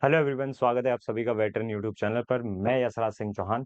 Hello everyone, स्वागत है आप सभी का वेटरन यूट्यूब चैनल पर। मैं यशराज सिंह चौहान।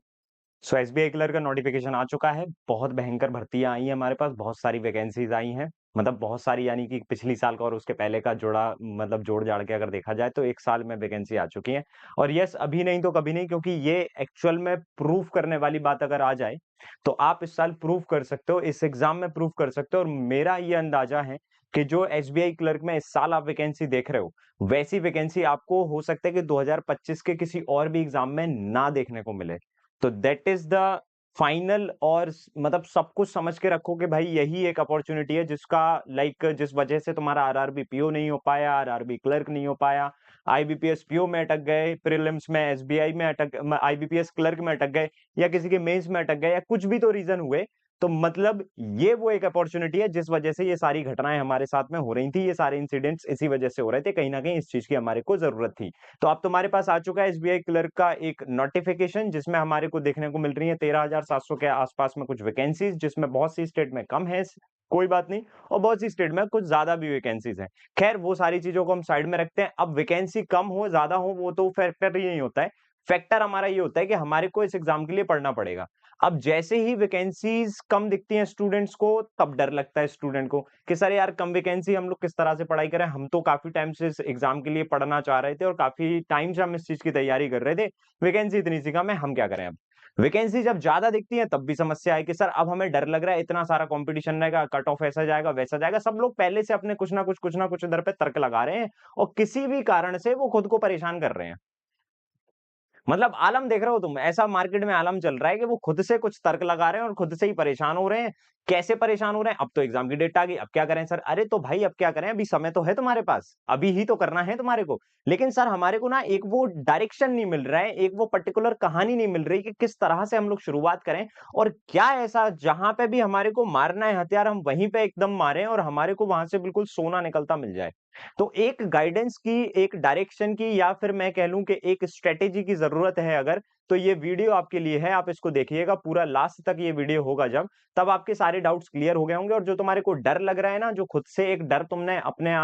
एसबीआई क्लर्क का नोटिफिकेशन आ चुका है। बहुत भयंकर भर्तियां आई हैं हमारे पास, बहुत सारी वैकेंसीज आई हैं। मतलब बहुत सारी, यानी कि पिछली साल का और उसके पहले का जोड़ा, मतलब जोड़ जाड़ के अगर देखा जाए तो एक साल में वैकेंसी आ चुकी है। और यस, अभी नहीं तो कभी नहीं, क्योंकि ये एक्चुअल में प्रूफ करने वाली बात अगर आ जाए तो आप इस साल प्रूफ कर सकते हो, इस एग्जाम में प्रूफ कर सकते हो। और मेरा ये अंदाजा है कि जो एसबीआई क्लर्क में इस साल आप वैकेंसी देख रहे हो, वैसी वैकेंसी आपको हो सकता है कि 2025 के किसी और भी एग्जाम में ना देखने को मिले। तो दैट इज द फाइनल। और मतलब सब कुछ समझ के रखो कि भाई यही एक अपॉर्चुनिटी है जिसका, लाइक जिस वजह से तुम्हारा आरआरबी पीओ नहीं हो पाया, आरआरबी क्लर्क नहीं हो पाया, आईबीपीएस पीओ में अटक गए, प्रीलिम्स में एसबीआई में अटक, आईबीपीएस क्लर्क में अटक गए, या किसी के मेंस में अटक गए, या कुछ भी तो रीजन हुए। तो मतलब ये वो एक अपॉर्चुनिटी है जिस वजह से ये सारी घटनाएं हमारे साथ में हो रही थी, ये सारे इंसिडेंट्स इसी वजह से हो रहे थे। कहीं ना कहीं इस चीज की हमारे को जरूरत थी। तो अब तुम्हारे पास आ चुका है एसबीआई क्लर्क का एक नोटिफिकेशन, जिसमें हमारे को देखने को मिल रही है 13,700 के आसपास में कुछ वैकेंसीज, जिसमें बहुत सी स्टेट में कम है, कोई बात नहीं, और बहुत सी स्टेट में कुछ ज्यादा भी वैकेंसीज हैं। खैर, वो सारी चीजों को हम साइड में रखते हैं। अब वैकेंसी कम हो ज्यादा हो वो तो फैक्टर ही नहीं होता है। फैक्टर हमारा ये होता है कि हमारे को इस एग्जाम के लिए पढ़ना पड़ेगा। अब जैसे ही वैकेंसीज कम दिखती हैं स्टूडेंट्स को, तब डर लगता है स्टूडेंट को कि सर यार, कम वैकेंसी, हम लोग किस तरह से पढ़ाई करें। हम तो काफी टाइम से इस एग्जाम के लिए पढ़ना चाह रहे थे और काफी टाइम से हम इस चीज की तैयारी कर रहे थे। वैकेंसी इतनी सी कम है, हम क्या करें अब। वैकेंसी जब ज्यादा दिखती है तब भी समस्या है कि सर अब हमें डर लग रहा है, इतना सारा कंपटीशन रहेगा, कट ऑफ ऐसा जाएगा वैसा जाएगा। सब लोग पहले से अपने कुछ ना कुछ इधर पे तर्क लगा रहे हैं, और किसी भी कारण से वो खुद को परेशान कर रहे हैं। मतलब आलम देख रहे हो तुम, ऐसा मार्केट में आलम चल रहा है कि वो खुद से कुछ तर्क लगा रहे हैं और खुद से ही परेशान हो रहे हैं। कैसे परेशान हो रहे हैं? अब तो एग्जाम की डेट आ गई, अब क्या करें सर? अरे तो भाई अब क्या करें, अभी समय तो है तुम्हारे पास, अभी ही तो करना है तुम्हारे को। लेकिन सर हमारे को ना एक वो डायरेक्शन नहीं मिल रहा है, एक वो पर्टिकुलर कहानी नहीं मिल रही कि किस तरह से हम लोग शुरुआत करें, और क्या ऐसा जहां पे भी हमारे को मारना है हथियार, हम वहीं पे एकदम मारें और हमारे को वहां से बिल्कुल सोना निकलता मिल जाए। तो एक गाइडेंस की, एक डायरेक्शन की, या फिर मैं कह लूं कि एक स्ट्रेटेजी की जरूरत है अगर, तो ये वीडियो आपके लिए है। आप इसको देखिएगा पूरा लास्ट तक, ये वीडियो होगा जब, तब आपके सारे डाउट्स क्लियर हो गए होंगे। और जो तुम्हारे को डर लग रहा है ना, जो खुद से एक डर तुमने अपने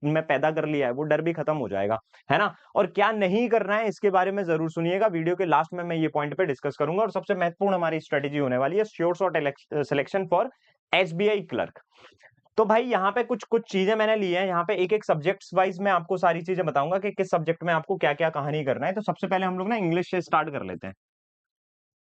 में पैदा कर लिया है, वो डर भी खत्म हो जाएगा, है ना। और क्या नहीं करना है इसके बारे में जरूर सुनिएगा। वीडियो के लास्ट में मैं ये पॉइंट पे डिस्कस करूंगा। और सबसे महत्वपूर्ण हमारी स्ट्रेटेजी होने वाली है sure shot selection for SBI clerk. तो भाई यहाँ पे कुछ कुछ चीजें मैंने ली हैं। यहाँ पे एक एक सब्जेक्ट्स वाइज मैं आपको सारी चीजें बताऊंगा कि किस सब्जेक्ट में आपको क्या क्या कहानी करना है। तो सबसे पहले हम लोग ना इंग्लिश से स्टार्ट कर लेते हैं,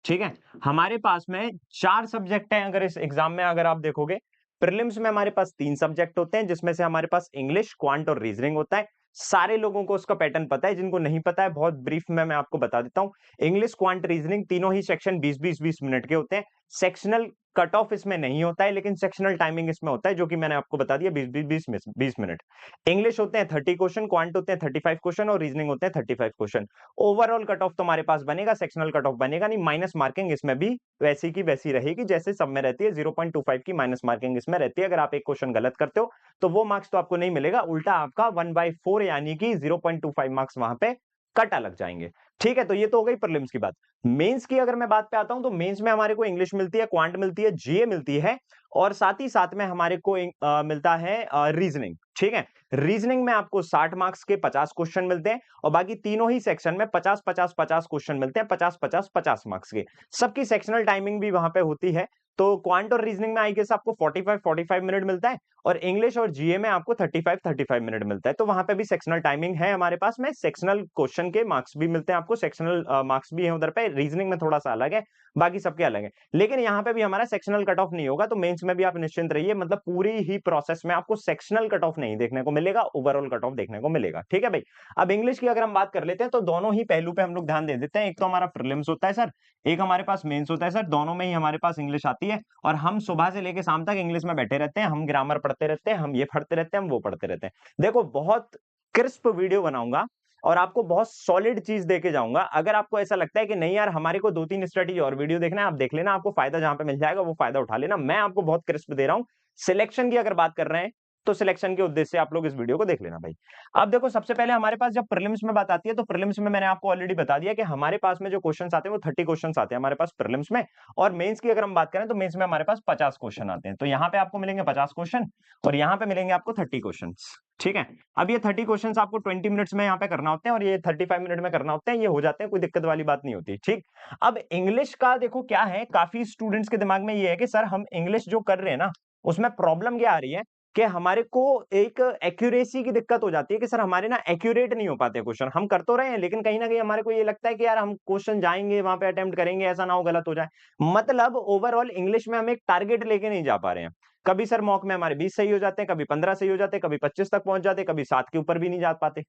ठीक है। हमारे पास में 4 सब्जेक्ट हैं। अगर इस एग्जाम में अगर आप देखोगे, प्रीलिम्स में हमारे पास 3 सब्जेक्ट होते हैं, जिसमें से हमारे पास इंग्लिश, क्वांट और रीजनिंग होता है। सारे लोगों को उसका पैटर्न पता है, जिनको नहीं पता है बहुत ब्रीफ में मैं आपको बता देता हूं। इंग्लिश, क्वांट, रीजनिंग तीनों ही सेक्शन 20-20-20 मिनट के होते हैं। सेक्शनल कट ऑफ इसमें नहीं होता है, लेकिन सेक्शनल टाइमिंग इसमें होता है, जो कि मैंने आपको बता दिया, 20-20 मिनट। इंग्लिश होते हैं 30 क्वेश्चन, क्वांट होते हैं 35 क्वेश्चन, और रीजनिंग होते हैं 35 क्वेश्चन। ओवरऑल कट ऑफ तुम्हारे पास बनेगा, सेक्शनल कट ऑफ बनेगा नहीं। माइनस मार्किंग इसमें भी वैसी की वैसी रहेगी जैसे सब में रहती है, 0.25 की माइनस मार्किंग इसमें रहती है। अगर आप एक क्वेश्चन गलत करते हो तो वो मार्क्स तो आपको नहीं मिलेगा, उल्टा आपका 1/4 यानी कि 0.25 मार्क्स वहां पे कटा लग जाएंगे। ठीक है, तो ये तो हो गई प्रीलिम्स की बात। मेंस की अगर मैं बात पे आता हूं, तो मेंस में हमारे को इंग्लिश मिलती है, क्वांट मिलती है, जीए मिलती है, और साथ ही साथ में हमारे को मिलता है रीजनिंग। ठीक है, रीजनिंग में आपको 60 मार्क्स के 50 क्वेश्चन मिलते हैं, और बाकी तीनों ही सेक्शन में 50-50-50 क्वेश्चन मिलते हैं, 50-50-50 मार्क्स के। सबकी सेक्शनल टाइमिंग भी वहां पे होती है। तो क्वांट और रीजनिंग में आई गेस आपको 45-45 मिनट मिलता है, और इंग्लिश और जीए में आपको 35-35 मिनट मिलता है। तो वहां पे भी सेक्शनल टाइमिंग है हमारे पास में। सेक्शनल क्वेश्चन के मार्क्स भी मिलते हैं आपको, सेक्शनल मार्क्स भी है उधर पे। रीजनिंग में थोड़ा सा अलग है, बाकी सबके अलग है। लेकिन यहाँ पे भी हमारा सेक्शनल कट ऑफ नहीं होगा, तो मेंस में भी आप निश्चिंत रहिए। मतलब पूरी ही प्रोसेस में आपको सेक्शनल कट ऑफ नहीं देखने को मिलेगा, ओवरऑल कट ऑफ देखने को मिलेगा। ठीक है भाई। अब इंग्लिश की अगर हम बात कर लेते हैं, तो दोनों ही पहलू पे हम लोग ध्यान दे देते हैं। एक तो हमारा प्रीलिम्स होता है सर, एक हमारे पास मेंस होता है सर। दोनों में ही हमारे पास इंग्लिश आती है, और हम सुबह से लेकर शाम तक इंग्लिश में बैठे रहते हैं। हम ग्रामर पढ़ते रहते हैं, हम ये पढ़ते रहते हैं, हम वो पढ़ते रहते हैं। देखो, बहुत क्रिस्प वीडियो बनाऊंगा और आपको बहुत सॉलिड चीज देके जाऊंगा। अगर आपको ऐसा लगता है कि नहीं यार, हमारे को 2-3 स्ट्रेटेजी और वीडियो देखना है, आप देख लेना, आपको फायदा जहां पे मिल जाएगा वो फायदा उठा लेना। मैं आपको बहुत क्रिस्प दे रहा हूं। सिलेक्शन की अगर बात कर रहे हैं, तो सिलेक्शन के उद्देश्य से आप लोग इस वीडियो को देख लेना भाई। अब देखो सबसे पहले हमारे पास जब प्रीलिम्स में बात आती है तो प्रीलिम्स में मैंने आपको ऑलरेडी बता दिया कि हमारे पास में जो क्वेश्चंस आते हैं वो 30 क्वेश्चंस आते हैं हमारे पास प्रीलिम्स में। और मेंस की अगर हम बात करें तो मेंस में हमारे पास 50 क्वेश्चन आते हैं। तो यहाँ पे आपको मिलेंगे 50 क्वेश्चन और यहाँ पे मिलेंगे आपको 30 क्वेश्चन। ठीक है, अब ये 30 क्वेश्चंस आपको 20 मिनट्स में यहाँ पे करना होते हैं और ये 35 मिनट में करना होते हैं, ये हो जाते हैं, कोई दिक्कत वाली बात नहीं होती। ठीक, अब इंग्लिश का देखो क्या है, काफी स्टूडेंट्स के दिमाग में ये है कि सर हम इंग्लिश जो कर रहे हैं ना उसमें प्रॉब्लम क्या आ रही है कि हमारे को एक एक्यूरेसी की दिक्कत हो जाती है कि सर हमारे ना एक्यूरेट नहीं हो पाते क्वेश्चन। हम कर तो रहे हैं लेकिन कहीं ना कहीं हमारे को ये लगता है कि यार हम क्वेश्चन जाएंगे वहां पे अटेम्प्ट करेंगे, ऐसा ना हो गलत हो जाए। मतलब ओवरऑल इंग्लिश में हम एक टारगेट लेके नहीं जा पा रहे हैं। कभी सर मॉक में हमारे 20 सही हो जाते हैं, कभी 15 सही हो जाते हैं, कभी 25 तक पहुंच जाते हैं, कभी 7 के ऊपर भी नहीं जा पाते।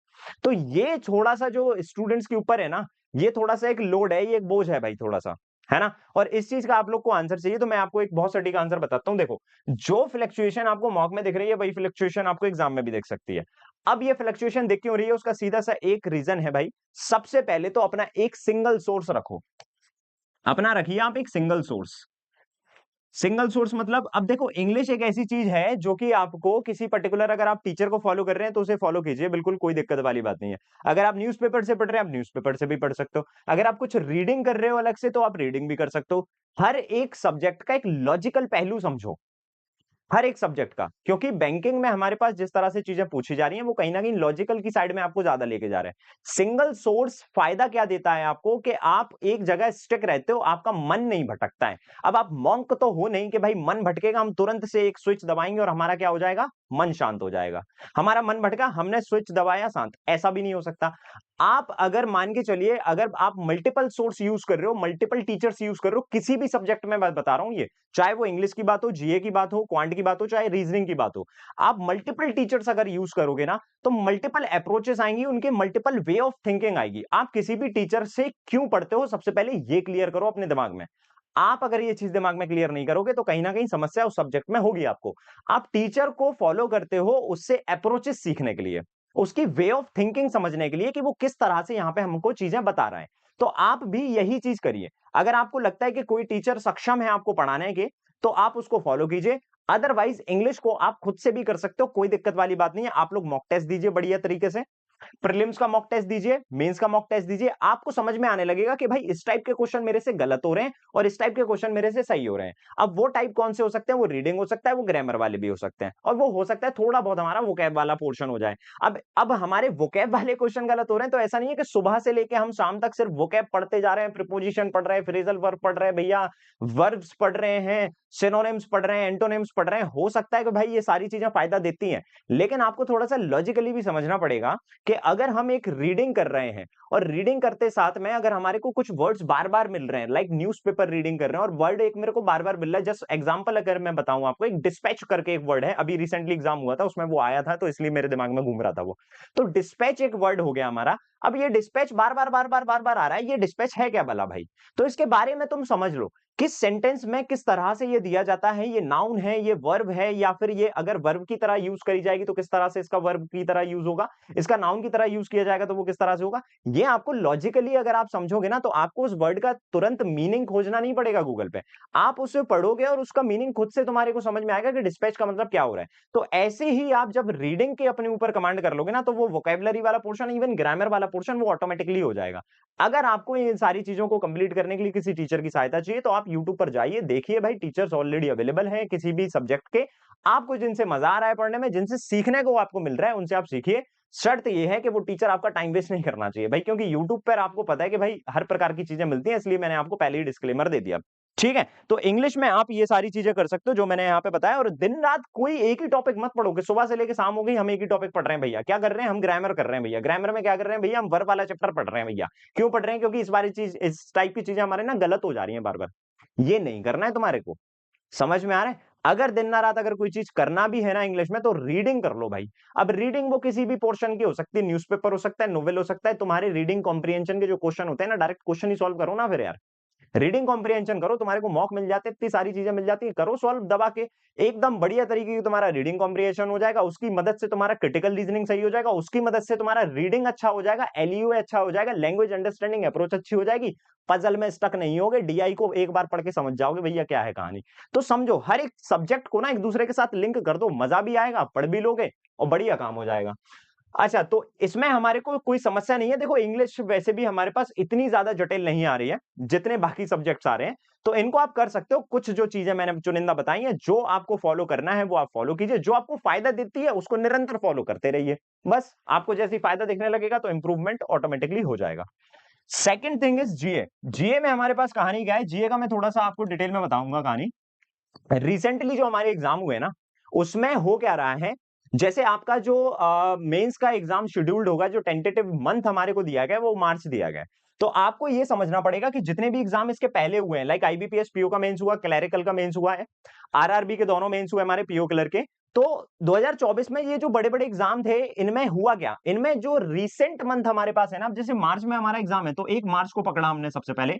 तो ये थोड़ा सा जो स्टूडेंट्स के ऊपर है ना, ये थोड़ा सा एक लोड है, ये एक बोझ है भाई थोड़ा सा, है ना। और इस चीज का आप लोग को आंसर चाहिए तो मैं आपको एक बहुत सटीक आंसर बताता हूं। देखो, जो फ्लक्चुएशन आपको मॉक में दिख रही है वही फ्लक्चुएशन आपको एग्जाम में भी दिख सकती है। अब ये फ्लक्चुएशन दिख क्यों रही है, उसका सीधा सा एक रीजन है भाई। सबसे पहले तो अपना एक सिंगल सोर्स रखो, अपना रखिए आप एक सिंगल सोर्स। सिंगल सोर्स मतलब, अब देखो इंग्लिश एक ऐसी चीज है जो कि आपको किसी पर्टिकुलर, अगर आप टीचर को फॉलो कर रहे हैं तो उसे फॉलो कीजिए, बिल्कुल कोई दिक्कत वाली बात नहीं है। अगर आप न्यूज़पेपर से पढ़ रहे हैं आप न्यूज़पेपर से भी पढ़ सकते हो। अगर आप कुछ रीडिंग कर रहे हो अलग से तो आप रीडिंग भी कर सकते हो। हर एक सब्जेक्ट का एक लॉजिकल पहलू समझो, हर एक सब्जेक्ट का, क्योंकि बैंकिंग में हमारे पास जिस तरह से चीजें पूछी जा रही हैं वो कहीं ना कहीं लॉजिकल की साइड में आपको ज्यादा लेके जा रहे हैं। सिंगल सोर्स फायदा क्या देता है आपको कि आप एक जगह स्टिक रहते हो, आपका मन नहीं भटकता है। अब आप मॉन्क तो हो नहीं कि भाई मन भटकेगा हम तुरंत से एक स्विच दबाएंगे और हमारा क्या हो जाएगा, मन शांत हो जाएगा। हमारा मन भटका, हमने स्विच दबाया शांत, ऐसा भी नहीं हो सकता। आप अगर मान के चलिए, अगर आप मल्टीपल सोर्स यूज कर रहे हो, मल्टीपल टीचर्स यूज कर रहे हो किसी भी सब्जेक्ट में, मैं बता रहा हूं ये, चाहे वो इंग्लिश की बात हो, जीए की बात हो, क्वांट की बात हो, चाहे रीजनिंग की बात हो, आप मल्टीपल टीचर्स अगर यूज करोगे ना तो मल्टीपल अप्रोचेस आएंगी, उनके मल्टीपल वे ऑफ थिंकिंग आएगी। आप किसी भी टीचर से क्यों पढ़ते हो सबसे पहले ये क्लियर करो अपने दिमाग में। आप अगर ये चीज दिमाग में क्लियर नहीं करोगे तो कहीं ना कहीं समस्या उस सब्जेक्ट में होगी आपको। आप टीचर को फॉलो करते हो उससे अप्रोचेस सीखने के लिए, उसकी वे ऑफ थिंकिंग समझने के लिए कि वो किस तरह से यहां पे हमको चीजें बता रहा है। तो आप भी यही चीज करिए। अगर आपको लगता है कि कोई टीचर सक्षम है आपको पढ़ाने के तो आप उसको फॉलो कीजिए। अदरवाइज इंग्लिश को आप खुद से भी कर सकते हो, कोई दिक्कत वाली बात नहीं है। आप लोग मॉक टेस्ट दीजिए बढ़िया तरीके से, प्रीलिम्स का मॉक टेस्ट दीजिए, मेंस का मॉक टेस्ट दीजिए, आपको समझ में आने लगेगा कि भाई इस टाइप के क्वेश्चन मेरे से गलत हो रहे हैं और इस टाइप के क्वेश्चन मेरे से सही हो रहे हैं। अब वो टाइप कौन से हो सकते हैं, वो रीडिंग हो सकता है, वो ग्रामर वाले भी हो सकते हैं, और वो हो सकता है थोड़ा बहुत हमारा वोकैब वाला पोर्शन हो जाए। अब हमारे वोकैब वाले क्वेश्चन गलत हो रहे हैं तो ऐसा नहीं है कि सुबह से लेके हम शाम तक सिर्फ वोकैब पढ़ते जा रहे हैं, प्रीपोजिशन पढ़ रहे हैं, फ्रेजल वर्ब पढ़ रहे हैं भैया, वर्ब्स पढ़ रहे हैं, सिनोनिम्स पढ़ रहे हैं, एंटोनिम्स पढ़ रहे हैं। हो सकता है कि भाई ये सारी चीजें फायदा देती हैं, लेकिन आपको थोड़ा सा लॉजिकली भी समझना पड़ेगा कि अगर हम एक रीडिंग कर रहे हैं और रीडिंग करते साथ में अगर हमारे को कुछ वर्ड्स बार बार मिल रहे हैं, लाइक न्यूज़पेपर रीडिंग कर रहे हैं और वर्ड एक मेरे को बार बार मिल रहा है, जस्ट एग्जांपल अगर मैं बताऊं आपको, एक डिस्पैच करके एक वर्ड है, अभी रिसेंटली एग्जाम हुआ था उसमें वो आया था तो इसलिए मेरे दिमाग में घूम रहा था वो। तो डिस्पैच एक वर्ड हो गया हमारा। अब ये डिस्पैच बार बार बार बार बार बार आ रहा है, ये डिस्पैच है क्या भला भाई? तो इसके बारे में तुम समझ लो, किस सेंटेंस में किस तरह से ये दिया जाता है, ये नाउन है, ये वर्ब है, या फिर ये अगर वर्ब की तरह यूज करी जाएगी तो किस तरह से इसका वर्ब की तरह यूज होगा, इसका नाउन की तरह यूज किया जाएगा तो वो किस तरह से होगा। ये आपको लॉजिकली अगर आप समझोगे ना तो आपको उस वर्ड का तुरंत मीनिंग खोजना नहीं पड़ेगा गूगल पे। आप उसे पढ़ोगे और उसका मीनिंग खुद से तुम्हारे को समझ में आएगा कि डिस्पैच का मतलब क्या हो रहा है। तो ऐसे ही आप जब रीडिंग के अपने ऊपर कमांड कर लोगे ना तो वो वोकैबुलरी वाला पोर्शन, इवन ग्रामर वाला पोर्शन, वो ऑटोमेटिकली हो जाएगा। अगर आपको इन सारी चीजों को कंप्लीट करने के लिए किसी टीचर की सहायता चाहिए तो आप यूट्यूब पर जाइए, देखिए भाई टीचर्स ऑलरेडी अवेलेबल हैं किसी भी सब्जेक्ट के। आपको जिनसे मजा आ रहा है पढ़ने में, जिनसे सीखने को आपको मिल रहा है, उनसे आप सीखिए। शर्त यह है कि वो टीचर आपका टाइम वेस्ट नहीं करना चाहिए भाई, क्योंकि यूट्यूब पर आपको पता है कि भाई हर प्रकार की चीजें मिलती हैं, इसलिए मैंने आपको पहले ही डिस्क्लेमर दे दिया। ठीक है, तो इंग्लिश में आप ये सारी चीजें कर सकते हो जो मैंने यहाँ पे बताया, और दिन रात कोई एक ही टॉपिक मत पढ़ोगे, सुबह से लेके शाम हो गई हम एक ही टॉपिक पढ़ रहे हैं भैया। क्या कर रहे हैं हम, ग्रामर कर रहे हैं भैया। ग्रामर में क्या कर रहे हैं भैया, हम वर्ब वाला चैप्टर पढ़ रहे हैं भैया। क्यों पढ़ रहे हैं, क्योंकि इस टाइप की चीजें हमारे ना गलत हो जा रही हैं बार बार। ये नहीं करना है तुम्हारे को, समझ में आ रहा है। अगर दिन ना रात अगर कोई चीज करना भी है ना इंग्लिश में तो रीडिंग कर लो भाई। अब रीडिंग वो किसी भी पोर्शन की हो सकती है, न्यूज़पेपर हो सकता है, नोवेल हो सकता है। तुम्हारे रीडिंग कॉम्प्रिहेंशन के जो क्वेश्चन होते हैं ना, डायरेक्ट क्वेश्चन ही सॉल्व करो ना फिर यार। रीडिंग कॉम्प्रिहेंशन करो, तुम्हारे को मॉक मिल जाते, इतनी सारी चीजें मिल जाती है, करो सॉल्व दबा के, एकदम बढ़िया तरीके की तुम्हारा रीडिंग कॉम्प्रिहेंशन हो जाएगा, उसकी मदद से तुम्हारा क्रिटिकल रीजनिंग सही हो जाएगा, उसकी मदद से तुम्हारा रीडिंग अच्छा हो जाएगा, एलईओ अच्छा हो जाएगा, लैंग्वेज अंडरस्टैंडिंग अप्रोच अच्छी हो जाएगी, पजल में स्टक नहीं होगे, डीआई को एक बार पढ़ के समझ जाओगे भैया क्या है कहानी। तो समझो हर एक सब्जेक्ट को ना एक दूसरे के साथ लिंक कर दो, मजा भी आएगा, पढ़ भी लोगे और बढ़िया काम हो जाएगा। अच्छा, तो इसमें हमारे को कोई समस्या नहीं है। देखो इंग्लिश वैसे भी हमारे पास इतनी ज्यादा जटिल नहीं आ रही है जितने बाकी सब्जेक्ट्स आ रहे हैं, तो इनको आप कर सकते हो। कुछ जो चीजें मैंने चुनिंदा बताई हैं, जो आपको फॉलो करना है वो आप फॉलो कीजिए, जो आपको फायदा देती है उसको निरंतर फॉलो करते रहिए। बस आपको जैसे ही फायदा दिखने लगेगा तो इंप्रूवमेंट ऑटोमेटिकली हो जाएगा। सेकंड थिंग इज जीए। जीए में हमारे पास कहानी क्या है, जीए का मैं थोड़ा सा आपको डिटेल में बताऊंगा कहानी। रिसेंटली जो हमारे एग्जाम हुए ना, उसमें हो क्या रहा है, जैसे आपका जो मेंस का एग्जाम शेड्यूल्ड होगा, जो टेंटेटिव मंथ हमारे को दिया गया है वो मार्च दिया गया है। तो आपको ये समझना पड़ेगा कि जितने भी एग्जाम इसके पहले हुए हैं, लाइक आईबीपीएस पीओ का मेंस हुआ, क्लैरिकल का मेंस हुआ है, आरआरबी के दोनों मेंस हुए हमारे पीओ क्लर्क के। तो 2024 में ये जो बड़े बड़े एग्जाम थे, इनमें हुआ क्या, इनमें जो रिसेंट मंथ हमारे पास है ना, जैसे मार्च में हमारा एग्जाम है तो 1 मार्च को पकड़ा हमने सबसे पहले,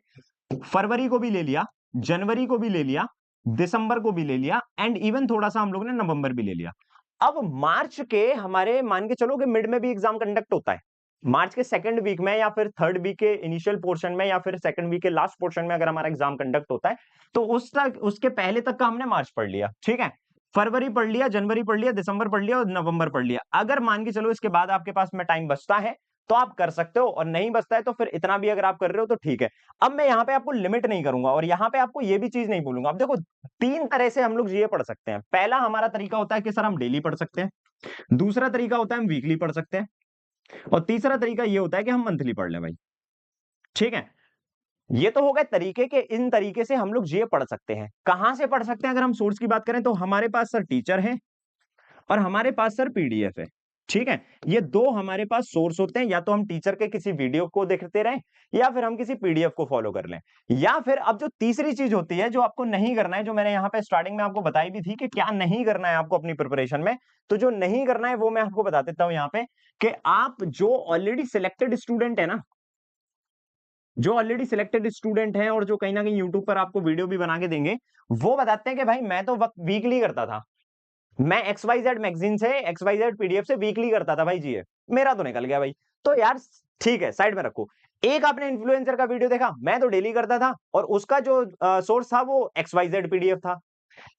फरवरी को भी ले लिया, जनवरी को भी ले लिया, दिसंबर को भी ले लिया, एंड इवन थोड़ा सा हम लोग ने नवंबर भी ले लिया। अब मार्च के हमारे मान के चलो कि मिड में भी एग्जाम कंडक्ट होता है, मार्च के सेकंड वीक में या फिर थर्ड वीक के इनिशियल पोर्शन में या फिर सेकंड वीक के लास्ट पोर्शन में अगर हमारा एग्जाम कंडक्ट होता है, तो उस तक उसके पहले तक का हमने मार्च पढ़ लिया, ठीक है, फरवरी पढ़ लिया, जनवरी पढ़ लिया, दिसंबर पढ़ लिया और नवंबर पढ़ लिया। अगर मान के चलो इसके बाद आपके पास में टाइम बचता है तो आप कर सकते हो, और नहीं बचता है तो फिर इतना भी अगर आप कर रहे हो तो ठीक है। अब मैं यहाँ पे आपको लिमिट नहीं करूंगा और यहाँ पे आपको ये भी चीज नहीं बोलूंगा। अब देखो 3 तरह से हम लोग जीए पढ़ सकते हैं। पहला हमारा तरीका होता है कि सर हम डेली पढ़ सकते हैं, दूसरा तरीका होता है हम वीकली पढ़ सकते हैं, और तीसरा तरीका ये होता है कि हम मंथली पढ़ लें भाई, ठीक है। ये तो हो गए तरीके के, इन तरीके से हम लोग जीए पढ़ सकते हैं। कहां से पढ़ सकते हैं अगर हम सोर्स की बात करें तो हमारे पास सर टीचर है और हमारे पास सर पीडीएफ है, ठीक है। ये दो हमारे पास सोर्स होते हैं, या तो हम टीचर के किसी वीडियो को देखते रहें या फिर हम किसी पीडीएफ को फॉलो कर लें, या फिर अब जो तीसरी चीज होती है जो आपको नहीं करना है, जो मैंने यहाँ पे स्टार्टिंग में आपको बताई भी थी कि क्या नहीं करना है आपको अपनी प्रिपरेशन में, तो जो नहीं करना है वो मैं आपको बता देता हूं यहाँ पे, कि आप जो ऑलरेडी सिलेक्टेड स्टूडेंट है ना, जो ऑलरेडी सिलेक्टेड स्टूडेंट हैं और जो कहीं ना कहीं यूट्यूब पर आपको वीडियो भी बना के देंगे, वो बताते हैं कि भाई मैं तो वीकली करता था, मैं XYZ मैगजीन से, XYZ पीडीएफ से वीकली करता था भाई जीए, मेरा तो निकल गया भाई। तो यार ठीक है, साइड में रखो। एक आपने इन्फ्लुएंसर का वीडियो देखा, मैं तो डेली करता था और उसका जो सोर्स था वो XYZ पीडीएफ था,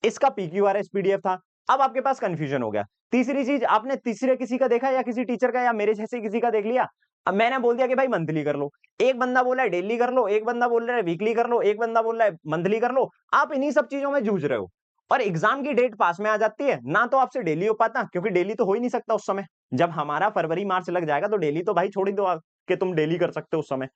इसका PQRS पीडीएफ था। अब आपके पास कंफ्यूजन हो गया। तीसरी चीज, आपने तीसरे किसी का देखा या किसी टीचर का या मेरे जैसे किसी का देख लिया, अब मैंने बोल दिया कि भाई मंथली कर लो, एक बंदा बोला है डेली कर लो, एक बंदा बोल रहा है वीकली कर लो, एक बंदा बोल रहा है मंथली कर लो। आप इन्हीं सब चीजों में जूझ रहे हो और एग्जाम की डेट पास में आ जाती है ना, तो आपसे डेली हो पाता, क्योंकि डेली तो हो ही नहीं सकता उस समय। जब हमारा फरवरी मार्च लग जाएगा तो डेली तो भाई छोड़ ही दो कि तुम डेली कर सकते हो उस समय।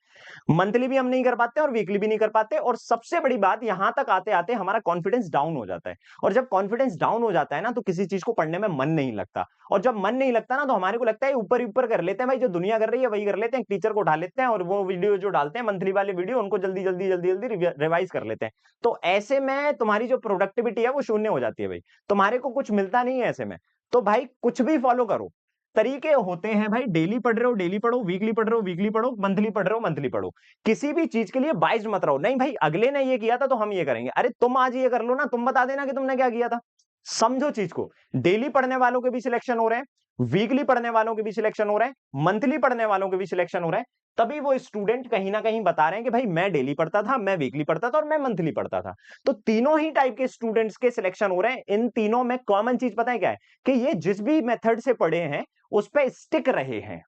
मंथली भी हम नहीं कर पाते और वीकली भी नहीं कर पाते, और सबसे बड़ी बात यहां तक आते आते हमारा कॉन्फिडेंस डाउन हो जाता है, और जब कॉन्फिडेंस डाउन हो जाता है ना तो किसी चीज को पढ़ने में मन नहीं लगता, और जब मन नहीं लगता ना तो हमारे को लगता है ऊपर ऊपर कर लेते हैं भाई, जो दुनिया कर रही है वही कर लेते हैं, टीचर को उठा लेते हैं और वो वीडियो जो डालते हैं मंथली वाले वीडियो उनको जल्दी जल्दी जल्दी जल्दी रिवाइज कर लेते हैं। तो ऐसे में तुम्हारी जो प्रोडक्टिविटी है वो शून्य हो जाती है भाई, तुम्हारे को कुछ मिलता नहीं है ऐसे में। तो भाई कुछ भी फॉलो करो, तरीके होते हैं भाई, डेली पढ़ रहे हो डेली पढ़ो, वीकली पढ़ रहे हो वीकली पढ़ो, मंथली पढ़ रहे हो मंथली पढ़ो। किसी भी चीज के लिए बाइज्ड मत रहो, नहीं भाई अगले ने ये किया था तो हम ये करेंगे, अरे तुम आज ये कर लो ना, तुम बता देना कि तुमने क्या किया था। समझो चीज को, डेली पढ़ने वालों के भी सिलेक्शन हो रहे हैं, वीकली पढ़ने वालों के भी सिलेक्शन हो रहे हैं, मंथली पढ़ने वालों के भी सिलेक्शन हो रहे हैं। तभी वो स्टूडेंट कहीं ना कहीं बता रहे हैं कि भाई मैं डेली पढ़ता था, मैं वीकली पढ़ता था और मैं मंथली पढ़ता था। तो तीनों ही टाइप के स्टूडेंट्स के सिलेक्शन हो रहे हैं। इन तीनों में कॉमन चीज पता है क्या है, कि ये जिस भी मेथड से पढ़े हैं उस पे स्टिक रहे हैं।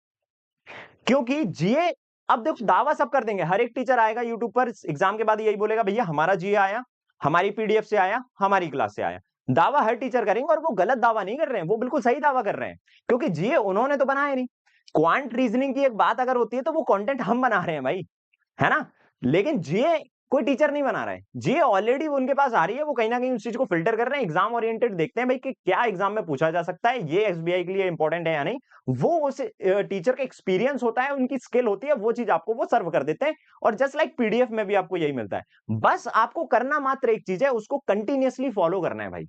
क्योंकि जीए, अब देखो दावा सब कर देंगे, हर एक टीचर आएगा यूट्यूब पर एग्जाम के बाद यही बोलेगा भैया हमारा जीए आया, हमारी पीडीएफ से आया, हमारी क्लास से आया। दावा हर टीचर करेंगे और वो गलत दावा नहीं कर रहे हैं, वो बिल्कुल सही दावा कर रहे हैं, क्योंकि जीए उन्होंने तो बनाया नहीं। क्वांट रीजनिंग की एक बात अगर होती है तो वो कंटेंट हम बना रहे हैं भाई, है ना। लेकिन जीए कोई टीचर नहीं बना रहा है, जीए ऑलरेडी उनके पास आ रही है, वो कहीं ना कहीं उस चीज को फिल्टर कर रहे हैं, एग्जाम ओरिएंटेड देखते हैं भाई कि क्या एग्जाम में पूछा जा सकता है, ये एसबीआई के लिए इंपॉर्टेंट है या नहीं। वो उस टीचर का एक्सपीरियंस होता है, उनकी स्किल होती है, वो चीज आपको वो सर्व कर देते हैं। और जस्ट लाइक पीडीएफ में भी आपको यही मिलता है, बस आपको करना मात्र एक चीज है, उसको कंटिन्यूअसली फॉलो करना है भाई।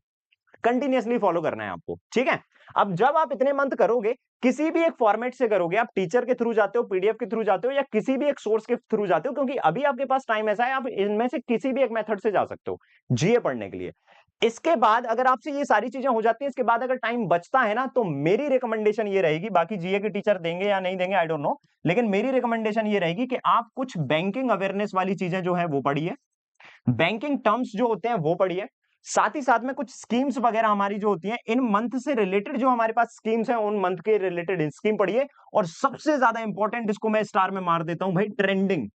कंटिन्यूअसली फॉलो करना है आपको, ठीक है। अब जब आप इतने मंथ करोगे, किसी भी एक फॉर्मेट से करोगे, आप टीचर के थ्रू जाते हो, पीडीएफ के थ्रू जाते हो, या किसी भी एक सोर्स के थ्रू जाते हो, क्योंकि अभी आपके पास टाइम ऐसा है, आप इनमें से किसी भी एक मेथड से जा सकते हो जीए पढ़ने के लिए। इसके बाद अगर आपसे ये सारी चीजें हो जाती हैं, इसके बाद अगर टाइम बचता है ना, तो मेरी रिकमेंडेशन ये रहेगी, बाकी जीए के टीचर देंगे या नहीं देंगे आई डोंट नो, लेकिन मेरी रिकमेंडेशन ये रहेगी कि आप कुछ बैंकिंग अवेयरनेस वाली चीजें जो है वो पढ़िए, बैंकिंग टर्म्स जो होते हैं वो पढ़िए, साथ ही साथ में कुछ स्कीम्स वगैरह हमारी जो होती हैं, इन मंथ से रिलेटेड जो हमारे पास स्कीम्स हैं, उन मंथ के रिलेटेड स्कीम पढ़िए, और सबसे ज्यादा इंपॉर्टेंट, इसको मैं स्टार में मार देता हूं भाई, ट्रेंडिंग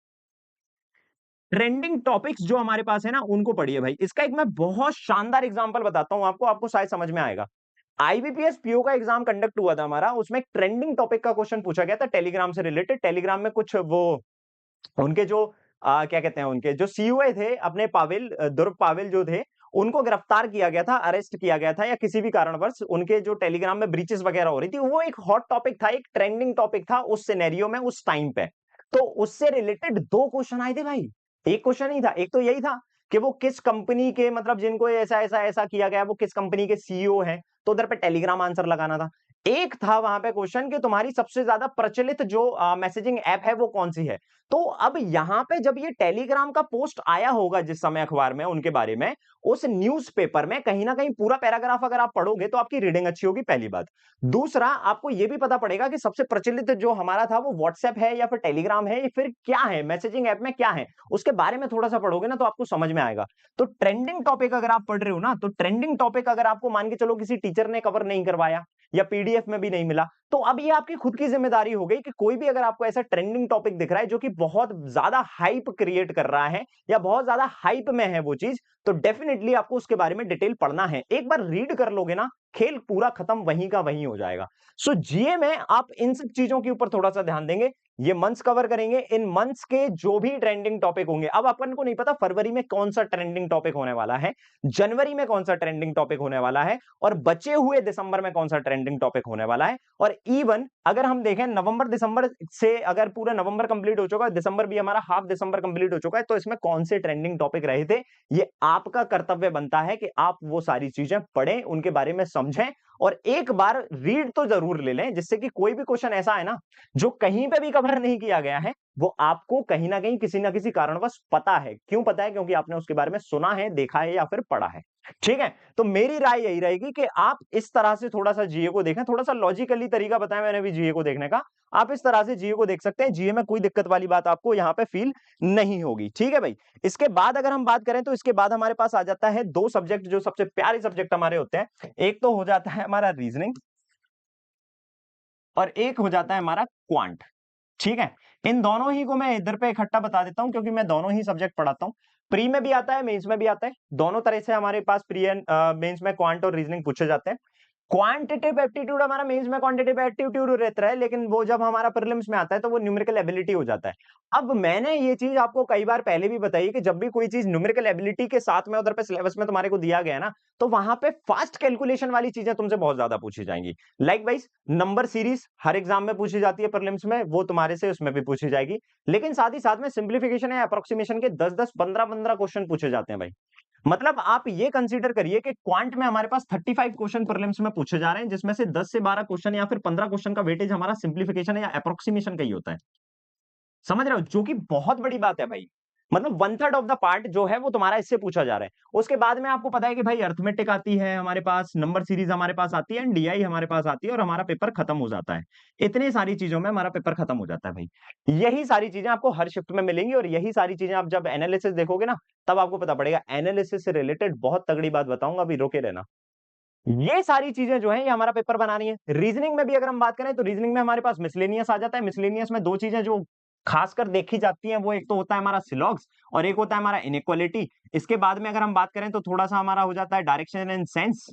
ट्रेंडिंग टॉपिक्स जो हमारे पास है ना, उनको पढ़िए भाई। इसका एक मैं बहुत शानदार एग्जांपल बताता हूं आपको, आपको शायद समझ में आएगा। आईबीपीएस पीओ का एग्जाम कंडक्ट हुआ था हमारा, उसमें ट्रेंडिंग टॉपिक का क्वेश्चन पूछा गया था टेलीग्राम से रिलेटेड। टेलीग्राम में कुछ वो उनके जो क्या कहते हैं, उनके जो सीईओ थे अपने, पावेल दुर्ग पावेल जो थे, उनको गिरफ्तार किया गया था, अरेस्ट किया गया था, या किसी भी कारणवश उनके जो टेलीग्राम में ब्रीचेस वगैरह हो रही थी, वो एक हॉट टॉपिक था, एक ट्रेंडिंग टॉपिक था उस सिनेरियो में, उस टाइम पे। तो उससे रिलेटेड दो क्वेश्चन आए थे भाई, एक क्वेश्चन नहीं था, एक तो यही था कि वो किस कंपनी के, मतलब जिनको ऐसा ऐसा ऐसा किया गया, वो किस कंपनी के सीईओ हैं, तो उधर पे टेलीग्राम आंसर लगाना था। एक था वहां पे क्वेश्चन कि तुम्हारी सबसे ज्यादा प्रचलित जो मैसेजिंग ऐप है वो कौन सी है। तो अब यहां पे जब ये टेलीग्राम का पोस्ट आया होगा जिस समय अखबार में उनके बारे में, उस न्यूज़पेपर में कहीं ना कहीं पूरा पैराग्राफ अगर आप पढ़ोगे तो आपकी रीडिंग अच्छी होगी, पहली बात। दूसरा, आपको यह भी पता पड़ेगा कि सबसे प्रचलित जो हमारा था वो व्हाट्सएप है या फिर टेलीग्राम है या फिर क्या है, मैसेजिंग ऐप में क्या है, उसके बारे में थोड़ा सा पढ़ोगे ना तो आपको समझ में आएगा। तो ट्रेंडिंग टॉपिक अगर आप पढ़ रहे हो ना, तो ट्रेंडिंग टॉपिक अगर आपको मान के चलो किसी टीचर ने कवर नहीं करवाया या पीडीएफ में भी नहीं मिला, तो अब ये आपकी खुद की जिम्मेदारी हो गई कि कोई भी अगर आपको ऐसा ट्रेंडिंग टॉपिक दिख रहा है जो कि बहुत ज्यादा हाइप क्रिएट कर रहा है या बहुत ज्यादा हाइप में है वो चीज, तो डेफिनेटली आपको उसके बारे में डिटेल पढ़ना है। एक बार रीड कर लोगे ना, खेल पूरा खत्म वहीं का वहीं हो जाएगा। सो जीए में आप इन सब चीजों के ऊपर थोड़ा सा ध्यान देंगे, ये मंथ्स कवर करेंगे, इन मंथ्स के जो भी ट्रेंडिंग टॉपिक होंगे। अब अपन को नहीं पता फरवरी में कौन सा ट्रेंडिंग टॉपिक होने वाला है, जनवरी में कौन सा ट्रेंडिंग टॉपिक होने वाला है, और बचे हुए दिसंबर में कौन सा ट्रेंडिंग टॉपिक होने वाला है। और इवन अगर हम देखें नवंबर दिसंबर से, अगर पूरा नवंबर कंप्लीट हो चुका है, दिसंबर भी हमारा हाफ दिसंबर कंप्लीट हो चुका है, तो इसमें कौन से ट्रेंडिंग टॉपिक रहे थे, ये आपका कर्तव्य बनता है कि आप वो सारी चीजें पढ़ें, उनके बारे में समझें, और एक बार रीड तो जरूर ले लें, जिससे कि कोई भी क्वेश्चन ऐसा है ना जो कहीं पे भी कवर नहीं किया गया है, वो आपको कहीं ना कहीं किसी ना किसी कारणवश पता है। क्यों पता है? क्योंकि आपने उसके बारे में सुना है, देखा है या फिर पढ़ा है। ठीक है, तो मेरी राय यही रहेगी कि आप इस तरह से थोड़ा सा जीए को देखें, थोड़ा सा लॉजिकली तरीका बताया मैंने भी जीए को देखने का, आप इस तरह से जीए को देख सकते हैं। जीए में कोई दिक्कत वाली बात आपको यहां पे फील नहीं होगी। ठीक है भाई, इसके बाद अगर हम बात करें तो इसके बाद हमारे पास आ जाता है दो सब्जेक्ट जो सबसे प्यारे सब्जेक्ट हमारे होते हैं। एक तो हो जाता है हमारा रीजनिंग और एक हो जाता है हमारा क्वांट। ठीक है, इन दोनों ही को मैं इधर पे इकट्ठा बता देता हूं क्योंकि मैं दोनों ही सब्जेक्ट पढ़ाता हूं। प्री में भी आता है, मेंस में भी आता है, दोनों तरह से हमारे पास प्री एंड मेंस में क्वांट और रीजनिंग पूछे जाते हैं। क्वांटिटेटिव एप्टीट्यूड हमारा मेंस में क्वांटिटेटिव एप्टीट्यूड रहता है, लेकिन वो जब हमारा प्रीलिम्स में आता है तो वो न्यूमेरिकल एबिलिटी हो जाता है। अब मैंने ये चीज आपको कई बार पहले भी बताई कि जब भी कोई चीज न्यूमेरिकल एबिलिटी के साथ में उधर पे सिलेबस में तुम्हारे को दिया गया है ना, तो वहां पे फास्ट कैलकुलेशन वाली चीजें तुमसे बहुत ज्यादा पूछी जाएंगी। लाइक वाइज नंबर सीरीज हर एग्जाम में पूछी जाती है प्रीलिम्स में, वो तुम्हारे से उसमें भी पूछी जाएगी, लेकिन साथ ही साथ में सिंप्लीफिकेशन या अप्रोक्सीमेशन के 10-10 15-15 क्वेश्चन पूछे जाते हैं भाई। मतलब आप ये कंसीडर करिए कि क्वांट में हमारे पास 35 क्वेश्चन प्रीलिम्स में पूछे जा रहे हैं, जिसमें से 10 से 12 क्वेश्चन या फिर 15 क्वेश्चन का वेटेज हमारा सिंप्लीफिकेशन या अप्रोक्सीमेशन का ही होता है। समझ रहे हो? जो कि बहुत बड़ी बात है भाई। मतलब 1/3 ऑफ द पार्ट जो है वो तुम्हारा इससे पूछा जा रहा है। उसके बाद में आपको पता है कि भाई अर्थमेटिक आती है हमारे पास, नंबर सीरीज हमारे पास आती है एंड डीआई हमारे पास आती है और हमारा पेपर खत्म हो जाता है। इतनी सारी चीजों में हमारा पेपर खत्म हो जाता है भाई। यही सारी चीजें आपको हर शिफ्ट में मिलेंगी और यही सारी चीजें आप जब एनालिसिस देखोगे ना, तब आपको पता पड़ेगा। एनालिसिस से रिलेटेड बहुत तगड़ी बात बताऊंगा, अभी रोके रहना। ये सारी चीजें जो है ये हमारा पेपर बना रही है। रीजनिंग में भी अगर हम बात करें तो रीजनिंग में हमारे पास मिसलेनियस आ जाता है। मिसलेनियस में दो चीजें जो खासकर देखी जाती हैं, वो एक तो होता है हमारा सिलॉग्स और एक होता है हमारा इनइक्वालिटी। इसके बाद में अगर हम बात करें तो थोड़ा सा हमारा हो जाता है direction and sense.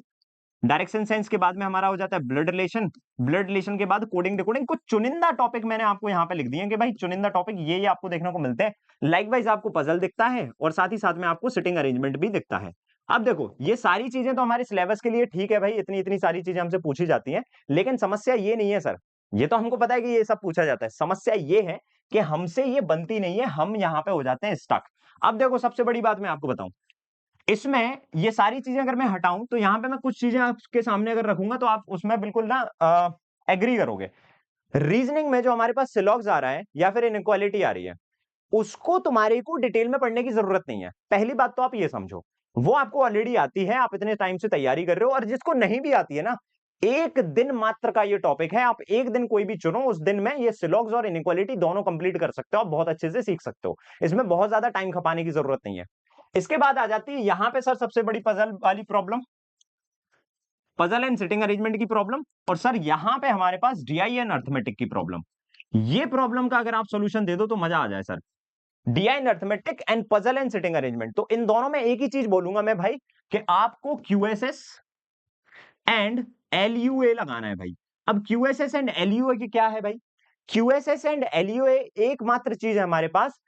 Direction sense के बाद में हमारा हो जाता है ब्लड रिलेशन। ब्लड रिलेशन के बाद कोडिंग डिकोडिंग। कुछ चुनिंदा टॉपिक मैंने आपको यहाँ पे लिख दिए कि भाई चुनिंदा टॉपिक ये आपको देखने को मिलते हैं। लाइकवाइज आपको पजल दिखता है और साथ ही साथ में आपको सिटिंग अरेंजमेंट भी दिखता है। अब देखो, ये सारी चीजें तो हमारे सिलेबस के लिए ठीक है भाई, इतनी इतनी सारी चीजें हमसे पूछी जाती हैं, लेकिन समस्या ये नहीं है सर। ये तो हमको पता है कि ये सब पूछा जाता है, समस्या ये है कि हमसे ये बनती नहीं है, हम यहाँ पे हो जाते हैं स्टक। अब देखो, सबसे बड़ी बात मैं आपको बताऊं, इसमें ये सारी चीजें अगर मैं हटाऊं तो यहां पे मैं कुछ चीजें आपके सामने अगर रखूंगा तो आप उसमें बिल्कुल ना एग्री करोगे। रीजनिंग में जो हमारे पास सिलॉग्स आ रहा है या फिर इनइक्वालिटी आ रही है, उसको तुम्हारे को डिटेल में पढ़ने की जरूरत नहीं है। पहली बात तो आप ये समझो, वो आपको ऑलरेडी आती है, आप इतने टाइम से तैयारी कर रहे हो। और जिसको नहीं भी आती है ना, एक दिन मात्र का ये टॉपिक है, आप एक दिन कोई भी चुनो, उस दिन में ये सिलॉग्स और इनइक्वालिटी दोनों कंप्लीट कर सकते हो, आप बहुत अच्छे से सीख सकते हो। इसमें बहुत ज्यादा टाइम खपाने की जरूरत नहीं है। इसके बाद आ जाती है यहां पे सर सबसे बड़ी पजल वाली problem, puzzle and sitting arrangement की प्रॉब्लम। और सर यहां पे हमारे पास डीआई एंड अर्थमेटिक की प्रॉब्लम। ये प्रॉब्लम का अगर आप सॉल्यूशन दे दो तो मजा आ जाए sir. DI and arithmetic and puzzle and sitting arrangement, तो इन दोनों में एक ही चीज बोलूंगा मैं भाई, कि आपको क्यूएसएस एंड एलयूए लगाना है भाई। अब क्यूएसएस एंड एलयूए की क्या है भाई? क्यूएसएस एंड एलयूए एकमात्र चीज है हमारे पास,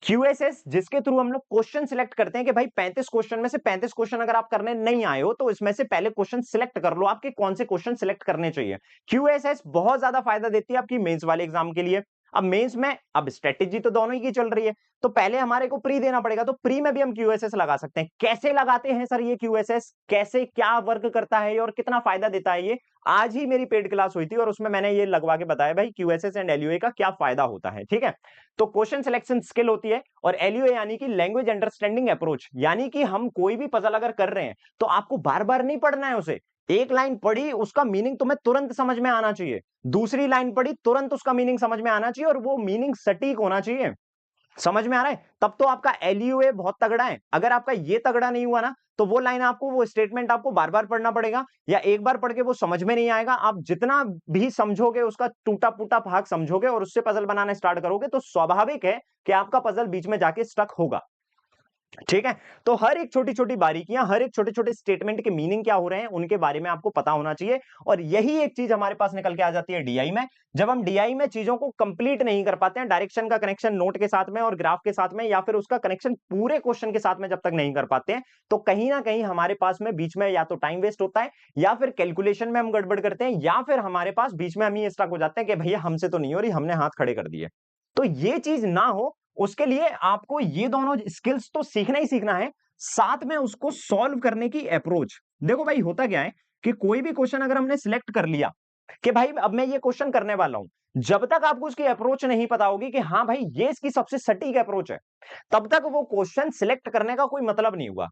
क्यूएसएस जिसके थ्रू हम लोग क्वेश्चन सिलेक्ट करते हैं कि भाई 35 क्वेश्चन में से 35 क्वेश्चन अगर आप करने नहीं आए हो तो इसमें से पहले क्वेश्चन सिलेक्ट कर लो आपके कौन से क्वेश्चन सिलेक्ट करने चाहिए। क्यूएसएस बहुत ज्यादा फायदा देती है आपकी मेंस वाले एग्जाम के लिए। अब मेंस में अब स्ट्रेटेजी तो दोनों ही की चल रही है, तो पहले हमारे को प्री देना पड़ेगा, तो प्री में भी हम क्यूएसएस लगा सकते हैं। कैसे लगाते हैं सर ये क्यूएसएस, कैसे क्या वर्क करता है और कितना फायदा देता है, ये आज ही मेरी पेड क्लास हुई थी और उसमें मैंने ये लगवा के बताया भाई क्यूएसएस एंड एलयूए का क्या फायदा होता है। ठीक है, तो क्वेश्चन सिलेक्शन स्किल होती है, और एलयूए यानी कि लैंग्वेज अंडरस्टैंडिंग अप्रोच, यानी कि हम कोई भी पजल अगर कर रहे हैं तो आपको बार बार नहीं पढ़ना है उसे। एक लाइन पढ़ी, उसका मीनिंग तुम्हें तुरंत समझ में आना चाहिए। दूसरी लाइन पढ़ी, तुरंत उसका मीनिंग समझ में आना चाहिए, और वो मीनिंग सटीक होना चाहिए। समझ में आ रहा है? तब तो आपका एलयूए बहुत तगड़ा है। अगर आपका ये तगड़ा नहीं हुआ ना, तो वो लाइन आपको, वो स्टेटमेंट आपको बार बार पढ़ना पड़ेगा, या एक बार पढ़ के वो समझ में नहीं आएगा। आप जितना भी समझोगे उसका टूटा फूटा भाग समझोगे और उससे पजल बनाना स्टार्ट करोगे, तो स्वाभाविक है कि आपका पजल बीच में जाके स्टक होगा। ठीक है, तो हर एक छोटी छोटी बारीकियां, हर एक छोटे छोटे स्टेटमेंट के मीनिंग क्या हो रहे हैं उनके बारे में आपको पता होना चाहिए। और यही एक चीज हमारे पास निकल के आ जाती है डीआई में। जब हम डीआई में चीजों को कंप्लीट नहीं कर पाते हैं, डायरेक्शन का कनेक्शन नोट के साथ में और ग्राफ के साथ में, या फिर उसका कनेक्शन पूरे क्वेश्चन के साथ में जब तक नहीं कर पाते हैं, तो कहीं ना कहीं हमारे पास में बीच में या तो टाइम वेस्ट होता है, या फिर कैलकुलेशन में हम गड़बड़ करते हैं, या फिर हमारे पास बीच में हम ये स्टक हो जाते हैं कि भैया हमसे तो नहीं हो रही, हमने हाथ खड़े कर दिए। तो ये चीज ना हो, उसके लिए आपको ये दोनों स्किल्स तो सीखना ही सीखना है, साथ में उसको सॉल्व करने की अप्रोच। देखो भाई होता क्या है कि कोई भी क्वेश्चन अगर हमने सिलेक्ट कर लिया कि भाई अब मैं ये क्वेश्चन करने वाला हूं, जब तक आपको उसकी अप्रोच नहीं पता होगी कि हाँ भाई ये इसकी सबसे सटीक अप्रोच है, तब तक वो क्वेश्चन सिलेक्ट करने का कोई मतलब नहीं हुआ।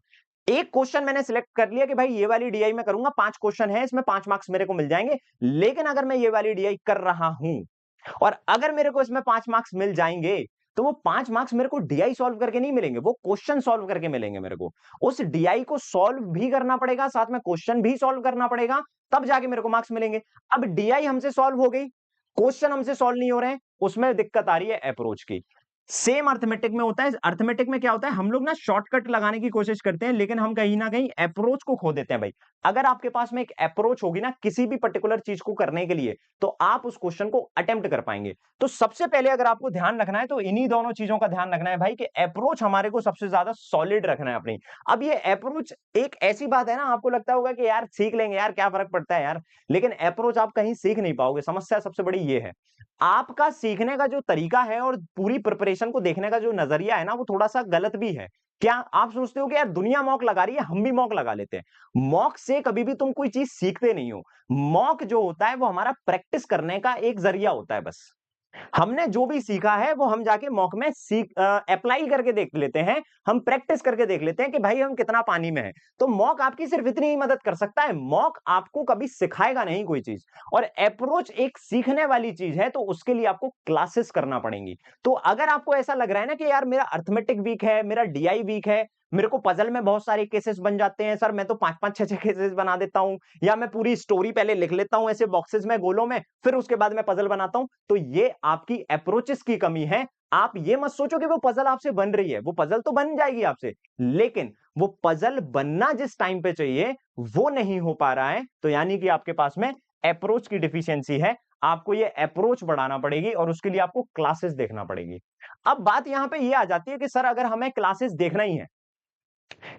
एक क्वेश्चन मैंने सिलेक्ट कर लिया कि भाई ये वाली डीआई में करूंगा, 5 क्वेश्चन है इसमें, 5 मार्क्स मेरे को मिल जाएंगे। लेकिन अगर मैं ये वाली डीआई कर रहा हूं और अगर मेरे को इसमें 5 मार्क्स मिल जाएंगे, तो वो 5 मार्क्स मेरे को डीआई सॉल्व करके नहीं मिलेंगे, वो क्वेश्चन सॉल्व करके मिलेंगे मेरे को। उस डीआई को सॉल्व भी करना पड़ेगा, साथ में क्वेश्चन भी सॉल्व करना पड़ेगा, तब जाके मेरे को मार्क्स मिलेंगे। अब डीआई हमसे सॉल्व हो गई, क्वेश्चन हमसे सॉल्व नहीं हो रहे हैं, उसमें दिक्कत आ रही है अप्रोच की। सेम अर्थमेटिक में होता है। अर्थमेटिक में क्या होता है, हम लोग ना शॉर्टकट लगाने की कोशिश करते हैं, लेकिन हम कहीं ना कहीं अप्रोच को खो देते हैं भाई। अगर आपके पास में एक अप्रोच होगी ना किसी भी पर्टिकुलर चीज को करने के लिए, तो आप उस क्वेश्चन को अटेम्प्ट कर पाएंगे। तो सबसे पहले अगर आपको ध्यान रखना है तो इन्हीं दोनों चीजों का ध्यान रखना है भाई, कि अप्रोच हमारे को सबसे ज्यादा सॉलिड रखना है अपनी। अब ये अप्रोच एक ऐसी बात है ना, आपको लगता होगा कि यार सीख लेंगे यार, क्या फर्क पड़ता है यार, लेकिन अप्रोच आप कहीं सीख नहीं पाओगे। समस्या सबसे बड़ी ये है, आपका सीखने का जो तरीका है और पूरी प्रिपरेशन को देखने का जो नजरिया है ना, वो थोड़ा सा गलत भी है। क्या आप सोचते हो कि यार दुनिया मॉक लगा रही है, हम भी मॉक लगा लेते हैं? मॉक से कभी भी तुम कोई चीज सीखते नहीं हो। मॉक जो होता है वो हमारा प्रैक्टिस करने का एक जरिया होता है बस। हमने जो भी सीखा है वो हम जाके मॉक में सीख अप्लाई करके देख लेते हैं, हम प्रैक्टिस करके देख लेते हैं कि भाई हम कितना पानी में है। तो मॉक आपकी सिर्फ इतनी ही मदद कर सकता है, मॉक आपको कभी सिखाएगा नहीं कोई चीज। और अप्रोच एक सीखने वाली चीज है, तो उसके लिए आपको क्लासेस करना पड़ेंगी। तो अगर आपको ऐसा लग रहा है ना कि यार मेरा अर्थमेटिक वीक है, मेरा डीआई वीक है, मेरे को पजल में बहुत सारे केसेस बन जाते हैं सर, मैं तो 5-5 6-6 केसेस बना देता हूं, या मैं पूरी स्टोरी पहले लिख लेता हूं ऐसे बॉक्सेस में, गोलों में, फिर उसके बाद मैं पजल बनाता हूं, तो ये आपकी अप्रोचेस की कमी है। आप ये मत सोचो कि वो पजल आपसे बन रही है, वो पजल तो बन जाएगी आपसे, लेकिन वो पजल बनना जिस टाइम पे चाहिए वो नहीं हो पा रहा है, तो यानी कि आपके पास में अप्रोच की डिफिशियंसी है। आपको ये अप्रोच बढ़ाना पड़ेगी और उसके लिए आपको क्लासेस देखना पड़ेगी। अब बात यहां पे ये आ जाती है कि सर अगर हमें क्लासेस देखना ही है,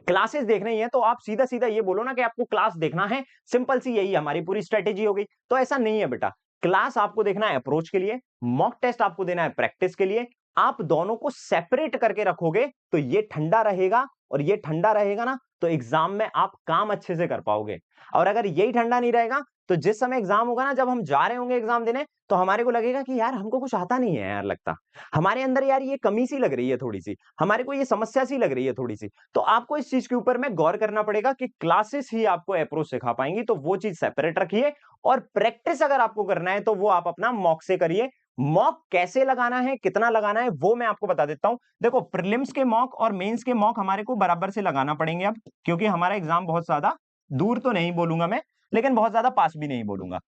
क्लासेस देखना ही है, तो आप सीधा सीधा ये बोलो ना कि आपको क्लास देखना है, सिंपल सी यही हमारी पूरी स्ट्रेटेजी हो गई। तो ऐसा नहीं है बेटा, क्लास आपको देखना है अप्रोच के लिए, मॉक टेस्ट आपको देना है प्रैक्टिस के लिए, आप दोनों को सेपरेट करके रखोगे तो ये ठंडा रहेगा और ये ठंडा रहेगा ना, तो एग्जाम में आप काम अच्छे से कर पाओगे। और अगर यही ठंडा नहीं रहेगा तो जिस समय एग्जाम होगा ना, जब हम जा रहे होंगे एग्जाम देने, तो हमारे को लगेगा कि यार हमको कुछ आता नहीं है यार, लगता हमारे अंदर यार ये कमी सी लग रही है थोड़ी सी, हमारे को ये समस्या सी लग रही है थोड़ी सी। तो आपको इस चीज के ऊपर में गौर करना पड़ेगा कि क्लासेस ही आपको अप्रोच सिखा पाएंगी, तो वो चीज सेपरेट रखिए। और प्रैक्टिस अगर आपको करना है तो वो आप अपना मॉक से करिए। मॉक कैसे लगाना है, कितना लगाना है, वो मैं आपको बता देता हूं। देखो, प्रीलिम्स के मॉक और मेंस के मॉक हमारे को बराबर से लगाना पड़ेंगे अब, क्योंकि हमारा एग्जाम बहुत ज्यादा दूर तो नहीं बोलूंगा मैं, लेकिन बहुत ज्यादा पास भी नहीं बोलूंगा।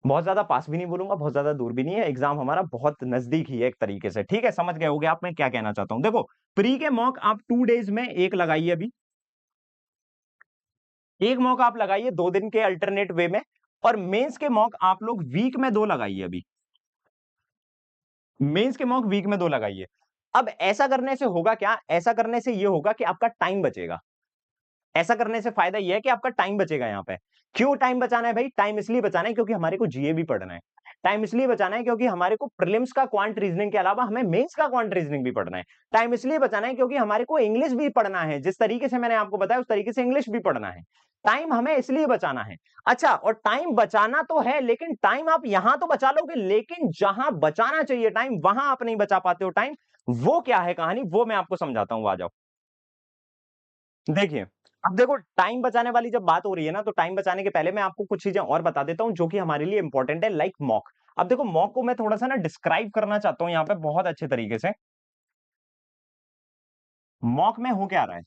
बहुत ज्यादा पास भी नहीं बोलूंगा, बहुत ज्यादा दूर भी नहीं है, एग्जाम हमारा बहुत नजदीक ही है एक तरीके से। ठीक है, समझ गए होगे आप मैं क्या कहना चाहता हूं। देखो, प्री के मॉक आप 2 डेज में एक लगाइए अभी, एक मॉक आप लगाइए 2 दिन के अल्टरनेट वे में। और मेंस के मॉक आप लोग वीक में 2 लगाइए अभी, मेंस के मॉक वीक में 2 लगाइए। अब ऐसा करने से होगा क्या, ऐसा करने से ये होगा कि आपका टाइम बचेगा। ऐसा करने से फायदा यह है कि आपका टाइम बचेगा यहाँ पे। क्यों टाइम बचाना है भाई? टाइम इसलिए बचाना है क्योंकि हमारे को जीए भी पढ़ना है। टाइम इसलिए बचाना है क्योंकि हमारे को प्रीलिम्स का क्वांट रीजनिंग के अलावा हमें मेंस का क्वांट रीजनिंग भी पढ़ना है। टाइम इसलिए बचाना है क्योंकि हमारे को इंग्लिश भी पढ़ना है, जिस तरीके से मैंने आपको बताया उस तरीके से इंग्लिश भी पढ़ना है। टाइम हमें इसलिए बचाना है। अच्छा, और टाइम बचाना तो है, लेकिन टाइम आप यहां तो बचा लोगे, लेकिन जहां बचाना चाहिए टाइम वहां आप नहीं बचा पाते हो टाइम। वो क्या है कहानी, वो मैं आपको समझाता हूं, आ जाओ। देखिए, अब देखो, टाइम बचाने वाली जब बात हो रही है ना, तो टाइम बचाने के पहले मैं आपको कुछ चीजें और बता देता हूं जो कि हमारे लिए इंपॉर्टेंट है, लाइक मॉक। अब देखो, मॉक को मैं थोड़ा सा ना डिस्क्राइब करना चाहता हूं यहाँ पे बहुत अच्छे तरीके से। मॉक में हो क्या रहा है,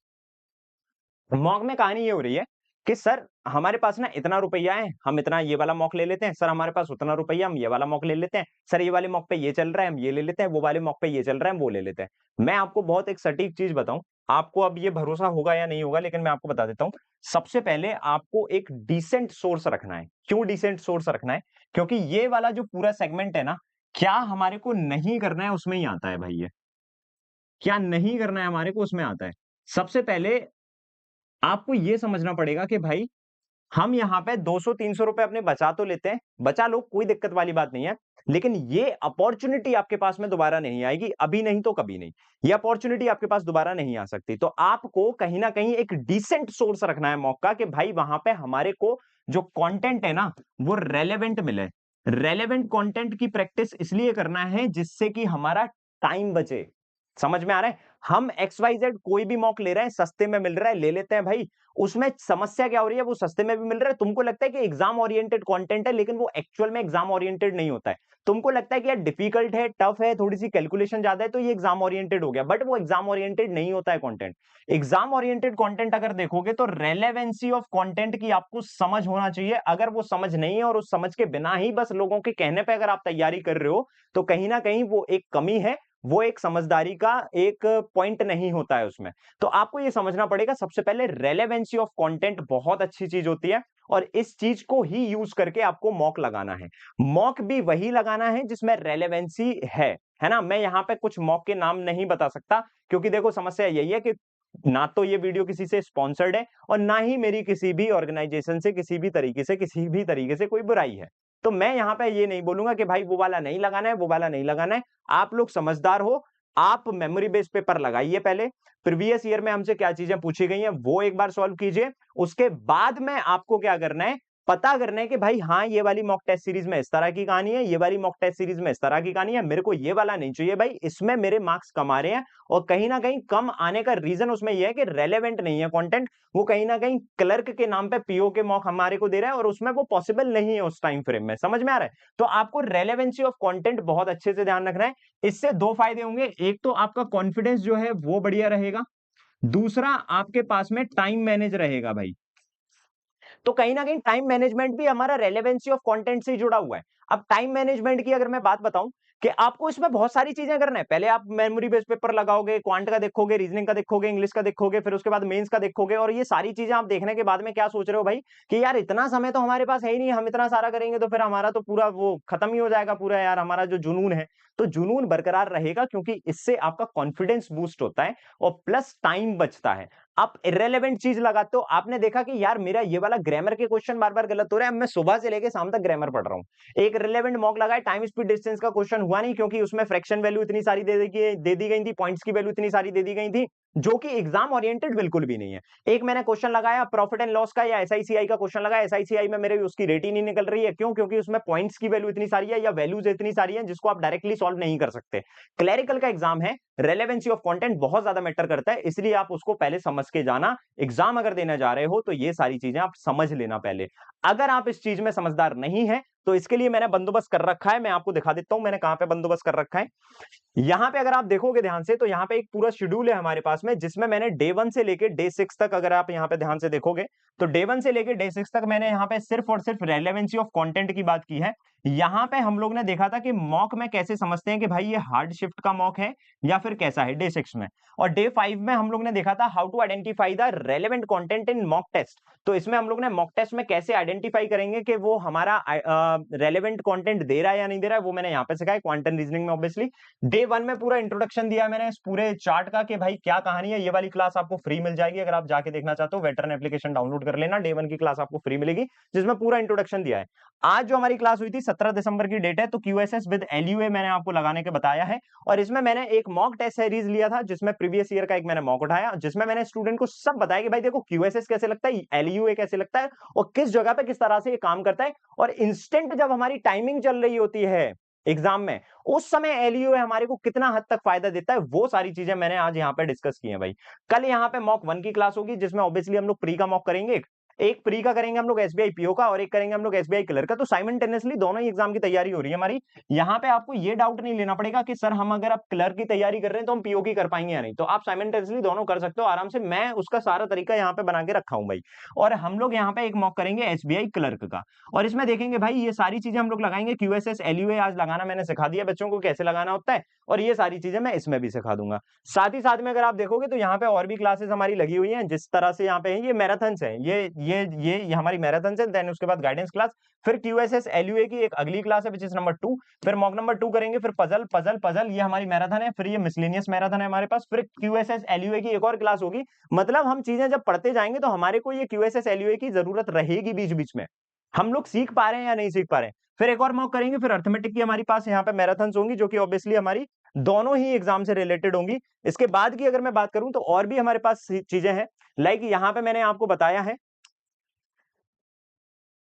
मॉक में कहानी ये हो रही है कि सर हमारे पास ना इतना रुपया है, हम इतना ये वाला मॉक ले लेते हैं। सर हमारे पास उतना रुपया, हम ये वाला मॉक ले लेते हैं। सर ये वाले मॉक पे ये चल रहा है, हम ये ले लेते हैं। वो वाले मॉक पे ये चल रहा है, हम वो ले लेते हैं। मैं आपको बहुत एक सटीक चीज बताऊं, आपको अब ये भरोसा होगा या नहीं होगा, लेकिन मैं आपको बता देता हूं। सबसे पहले आपको एक डिसेंट सोर्स रखना है। क्यों डिसेंट सोर्स रखना है? क्योंकि ये वाला जो पूरा सेगमेंट है ना, क्या हमारे को नहीं करना है उसमें ही आता है भाई ये। क्या नहीं करना है हमारे को उसमें आता है। सबसे पहले आपको ये समझना पड़ेगा कि भाई हम यहाँ पे 200-300 रुपए अपने बचा तो लेते हैं, बचा लो, कोई दिक्कत वाली बात नहीं है। लेकिन ये अपॉर्चुनिटी आपके पास में दोबारा नहीं आएगी, अभी नहीं तो कभी नहीं। ये अपॉर्चुनिटी आपके पास दोबारा नहीं आ सकती। तो आपको कहीं ना कहीं एक डिसेंट सोर्स रखना है मौका, कि भाई वहां पे हमारे को जो कंटेंट है ना, वो रेलेवेंट मिले। रेलेवेंट कंटेंट की प्रैक्टिस इसलिए करना है जिससे कि हमारा टाइम बचे। समझ में आ रहा है? हम एक्स वाई जेड कोई भी मॉक ले रहे हैं, सस्ते में मिल रहा है, ले लेते हैं भाई। उसमें समस्या क्या हो रही है, वो सस्ते में भी मिल रहा है, तुमको लगता है कि एग्जाम ओरिएंटेड कंटेंट है, लेकिन वो एक्चुअल में एग्जाम ओरिएंटेड नहीं होता है। तुमको लगता है कि यार डिफिकल्ट है, टफ है, थोड़ी सी कैलकुलेशन ज्यादा है, तो ये एग्जाम ओरिएंटेड हो गया, बट वो एग्जाम ओरिएंटेड नहीं होता है कंटेंट। एग्जाम ओरिएंटेड कंटेंट अगर देखोगे तो रेलेवेंसी ऑफ कंटेंट की आपको समझ होना चाहिए। अगर वो समझ नहीं है और उस समझ के बिना ही बस लोगों के कहने पे अगर आप तैयारी कर रहे हो, तो कहीं ना कहीं वो एक कमी है, वो एक समझदारी का एक पॉइंट नहीं होता है उसमें। तो आपको ये समझना पड़ेगा सबसे पहले, रेलेवेंसी ऑफ कंटेंट बहुत अच्छी चीज होती है, और इस चीज को ही यूज करके आपको मॉक लगाना है। मॉक भी वही लगाना है जिसमें रेलेवेंसी है ना। मैं यहां पे कुछ मॉक के नाम नहीं बता सकता, क्योंकि देखो समस्या यही है कि ना तो ये वीडियो किसी से स्पॉन्सर्ड है, और ना ही मेरी किसी भी ऑर्गेनाइजेशन से किसी भी तरीके से कोई बुराई है। तो मैं यहां पे ये नहीं बोलूंगा कि भाई वो वाला नहीं लगाना है, वो वाला नहीं लगाना है। आप लोग समझदार हो, आप मेमोरी बेस्ड पेपर लगाइए पहले। प्रीवियस ईयर में हमसे क्या चीजें पूछी गई हैं वो एक बार सॉल्व कीजिए। उसके बाद में आपको क्या करना है, पता करना है कि भाई हाँ, ये वाली मॉक टेस्ट सीरीज में इस तरह की कहानी है, ये वाली मॉक टेस्ट सीरीज में इस तरह की कहानी है, मेरे को ये वाला नहीं चाहिए भाई, इसमें मेरे मार्क्स कम आ रहे हैं। और कहीं ना कहीं कम आने का रीजन उसमें यह है कि रेलेवेंट नहीं है कंटेंट। वो कहीं ना कहीं क्लर्क के नाम पे पीओ के मॉक हमारे को दे रहा है, और उसमें वो पॉसिबल नहीं है उस टाइम फ्रेम में। समझ में आ रहा है? तो आपको रेलेवेंसी ऑफ कंटेंट बहुत अच्छे से ध्यान रखना है। इससे दो फायदे होंगे, एक तो आपका कॉन्फिडेंस जो है वो बढ़िया रहेगा, दूसरा आपके पास में टाइम मैनेज रहेगा भाई। तो कहीं ना कहीं टाइम मैनेजमेंट भी हमारा रेलेवेंसी ऑफ कंटेंट से जुड़ा हुआ है। अब टाइम मैनेजमेंट की अगर मैं बात बताऊं, कि आपको इसमें बहुत सारी चीजें करना है। पहले आप मेमोरी बेस्ड पेपर लगाओगे, क्वांट का देखोगे, रीजनिंग का देखोगे, इंग्लिश का देखोगे, फिर उसके बाद मेंस का देखोगे। और ये सारी चीजें आप देखने के बाद में क्या सोच रहे हो भाई, कि यार इतना समय तो हमारे पास है ही नहीं, हम इतना सारा करेंगे तो फिर हमारा तो पूरा वो खत्म ही हो जाएगा पूरा, यार हमारा जो जुनून है। तो जुनून बरकरार रहेगा, क्योंकि इससे आपका कॉन्फिडेंस बूस्ट होता है और प्लस टाइम बचता है। आप इर्रेलेवेंट चीज लगाते हो, आपने देखा कि यार मेरा ये वाला ग्रामर के क्वेश्चन बार बार गलत हो रहा है, अब मैं सुबह से लेके शाम तक ग्रामर पढ़ रहा हूं। एक रिलेवेंट मॉक लगाए, टाइम स्पीड डिस्टेंस का क्वेश्चन हुआ नहीं, क्योंकि उसमें फ्रैक्शन वैल्यू इतनी सारी दे दी गई थी, पॉइंट्स की वैल्यू इतनी सारी दे दी गई थी, जो कि एग्जाम ओरिएंटेड बिल्कुल भी नहीं है। एक मैंने क्वेश्चन लगाया प्रॉफिट एंड लॉस का या एसआईसीआई का क्वेश्चन लगाया, एसआईसीआई में मेरे उसकी रेट ही नहीं निकल रही है, क्यों? क्योंकि उसमें पॉइंट्स की वैल्यू इतनी सारी है या वैल्यूज इतनी सारी है जिसको आप डायरेक्टली सॉल्व नहीं कर सकते। क्लैरिकल का एग्जाम है, रेलेवेंसी ऑफ कंटेंट बहुत ज्यादा मैटर करता है, इसलिए आप उसको पहले समझ के जाना। एग्जाम अगर देने जा रहे हो तो ये सारी चीजें आप समझ लेना पहले। अगर आप इस चीज में समझदार नहीं है तो इसके लिए मैंने बंदोबस्त कर रखा है, मैं आपको दिखा देता हूं मैंने कहां पे बंदोबस्त कर रखा है। यहां पे अगर आप देखोगे ध्यान से तो यहां पे एक पूरा शेड्यूल है हमारे पास में, जिसमें मैंने डे 1 से लेके डे 6 तक, अगर आप यहां पे ध्यान से देखोगे तो डे 1 से लेके डे 6 तक मैंने यहां पे सिर्फ और सिर्फ रेलेवेंसी ऑफ कंटेंट की बात की है। यहां पे हम लोग ने देखा था कि मॉक में कैसे समझते हैं कि भाई ये हार्ड शिफ्ट का मॉक है या फिर कैसा है, डे 6 में। और डे 5 में हम लोग ने देखा था how to identify the relevant content in mock test. तो इसमें हम लोग ने मॉक टेस्ट में कैसे आइडेंटिफाई करेंगे कि वो हमारा रेलेवेंट कंटेंट दे रहा है या नहीं दे रहा है, वो मैंने यहां पे सिखाया क्वांटम रीजनिंग में। ऑब्वियसली डे 1 में पूरा इंट्रोडक्शन दिया है मैंने इस पूरे चार्ट का कि भाई क्या कहानी है। ये वाली क्लास आपको फ्री मिल जाएगी, अगर आप जाके देखना चाहते हो वेटरन एप्लीकेशन डाउनलोड कर लेना, डे 1 की क्लास आपको फ्री मिलेगी जिसमें पूरा इंट्रोडक्शन दिया है। आज जो हमारी क्लास हुई थी 17 दिसंबर की डेट है, तो क्यूएसएस विद एलयूए मैंने आपको लगाने के बताया है। और इसमें मैंने एक मॉक टेस्ट सीरीज लिया था जिसमें प्रीवियस ईयर का एक मैंने मॉक उठाया, जिसमें मैंने स्टूडेंट को सब बताया कि भाई देखो क्यूएसएस कैसे लगता है, एलयूए कैसे लगता है और किस जगह पे किस तरह से ये काम करता है। और इंस्टेंट जब हमारी टाइमिंग चल रही होती है एग्जाम में, उस समय एलयूए हमारे को कितना हद तक फायदा देता है, वो सारी चीजें मैंने आज यहाँ पे डिस्कस की है भाई। कल यहाँ पे मॉक 1 की क्लास होगी जिसमें ऑब्वियसली हम लोग प्री का मॉक करेंगे, एक प्री का करेंगे हम लोग एसबीआई पीओ का, और एक करेंगे हम लोग एसबीआई क्लर्क का। तो साइमल्टेनियसली दोनों ही एग्जाम की तैयारी हो रही है हमारी। यहाँ पे आपको ये डाउट नहीं लेना पड़ेगा कि सर हम अगर आप क्लर्क की तैयारी कर रहे हैं तो हम पीओ की कर पाएंगे या नहीं, तो आप साइमल्टेनियसली दोनों कर सकते हो आराम से। मैं उसका सारा तरीका यहाँ पे बना के रखा हूं भाई। और हम लोग यहाँ पे एक मॉक करेंगे एसबीआई क्लर्क का, और इसमें देखेंगे भाई ये सारी चीजें हम लोग लगाएंगे। क्यूएसएस एलयूए आज लगाना मैंने सिखा दिया बच्चों को कैसे लगाना होता है, और ये सारी चीजें मैं इसमें भी सिखा दूंगा। साथ ही साथ में अगर आप देखोगे तो यहाँ पे और भी क्लासेस हमारी लगी हुई हैं जिस तरह से यहाँ पे है, ये मैराथन्स है, ये हमारी मैराथन्स है। देन उसके बाद गाइडेंस क्लास, फिर क्यूएसएस एलयूए की एक अगली क्लास है विच इज नंबर 2, फिर मॉक नंबर 2 करेंगे, फिर पजल पजल पजल, ये हमारी मैराथन है, फिर ये मिसलेनियस मैराथन है हमारे पास, फिर क्यूएसएस एलयूए की एक और क्लास होगी। मतलब हम चीजें जब पढ़ते जाएंगे तो हमारे को ये क्यूएसएस एलयूए की जरूरत रहेगी बीच बीच में, हम लोग सीख पा रहे हैं या नहीं सीख पा रहे हैं। फिर एक और मॉक करेंगे, फिर अर्थमेटिक की हमारी पास यहाँ पे मैराथन्स होंगी जो कि ऑब्वियसली हमारी दोनों ही एग्जाम से रिलेटेड होंगी। इसके बाद की अगर मैं बात करूं तो और भी हमारे पास चीजें हैं, लाइक यहाँ पे मैंने आपको बताया है